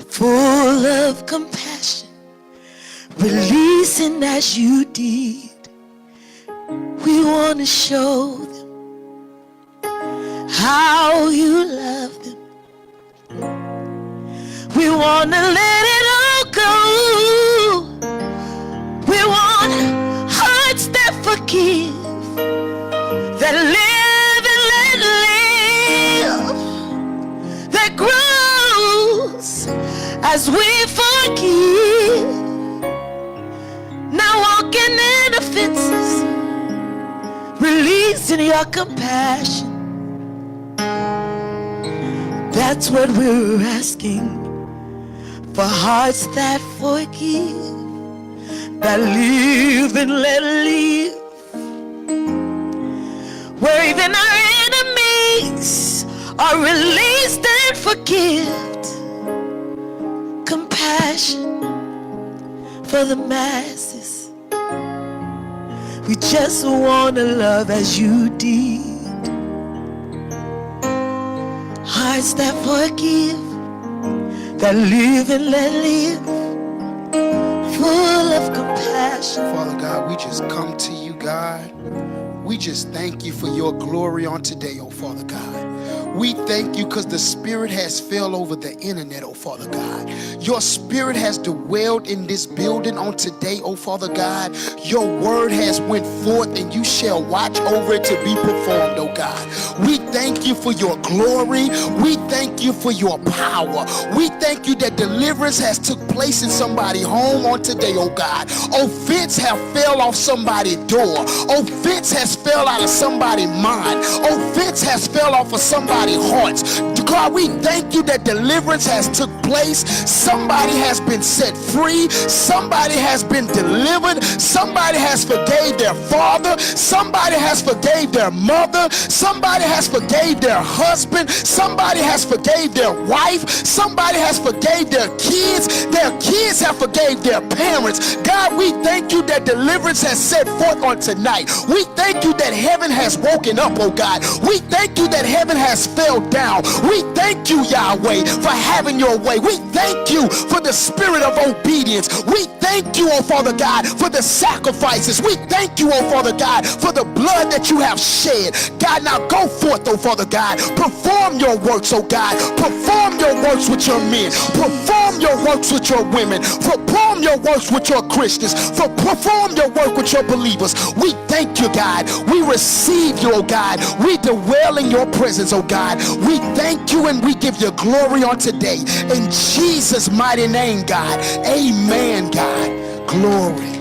full of compassion, releasing as you did. We want to show them how you love them. We want to let it all go. We want hearts that forgive, that live and let live, that grows as we forgive. Now walking in offenses, releasing your compassion. That's what we're asking, for hearts that forgive, that live and let live, where even our enemies are released and forgiven. Compassion for the masses. We just want to love as you did. Hearts that forgive, that live and let live, full of compassion. Father God, we just come to you, God. We just thank you for your glory on today, oh Father God. We thank you because the Spirit has fell over the internet, oh Father God. Your Spirit has dwelled in this building on today, oh Father God. Your word has went forth, and you shall watch over it to be performed, oh God. We thank you for your glory. We thank you for your power. We thank you that deliverance has took place in somebody's home on today, oh God. Offense have fell off somebody's door. Offense has fell out of somebody's mind. Offense has fell off of somebody's hearts. God, we thank you that deliverance has took place. Somebody has been set free. Somebody has been delivered. Somebody has forgave their father. Somebody has forgave their mother. Somebody has forgave their husband. Somebody has has forgave their wife. Somebody has forgave their kids. Their kids have forgave their parents. God, we thank you that deliverance has set forth on tonight. We thank you that heaven has woken up, oh God. We thank you that heaven has fell down. We thank you, Yahweh, for having your way. We thank you for the spirit of obedience. We thank you, oh Father God, for the sacrifices. We thank you, oh Father God, for the blood that you have shed. God, now go forth, oh Father God. Perform your works, oh God. Perform your works with your men. Perform your works with your women. Perform your works with your Christians. Perform your work with your believers. We thank you, God. We receive you, oh God. We dwell in your presence, oh God. We thank you and we give you glory on today. In Jesus' mighty name, God. Amen, God. Glory.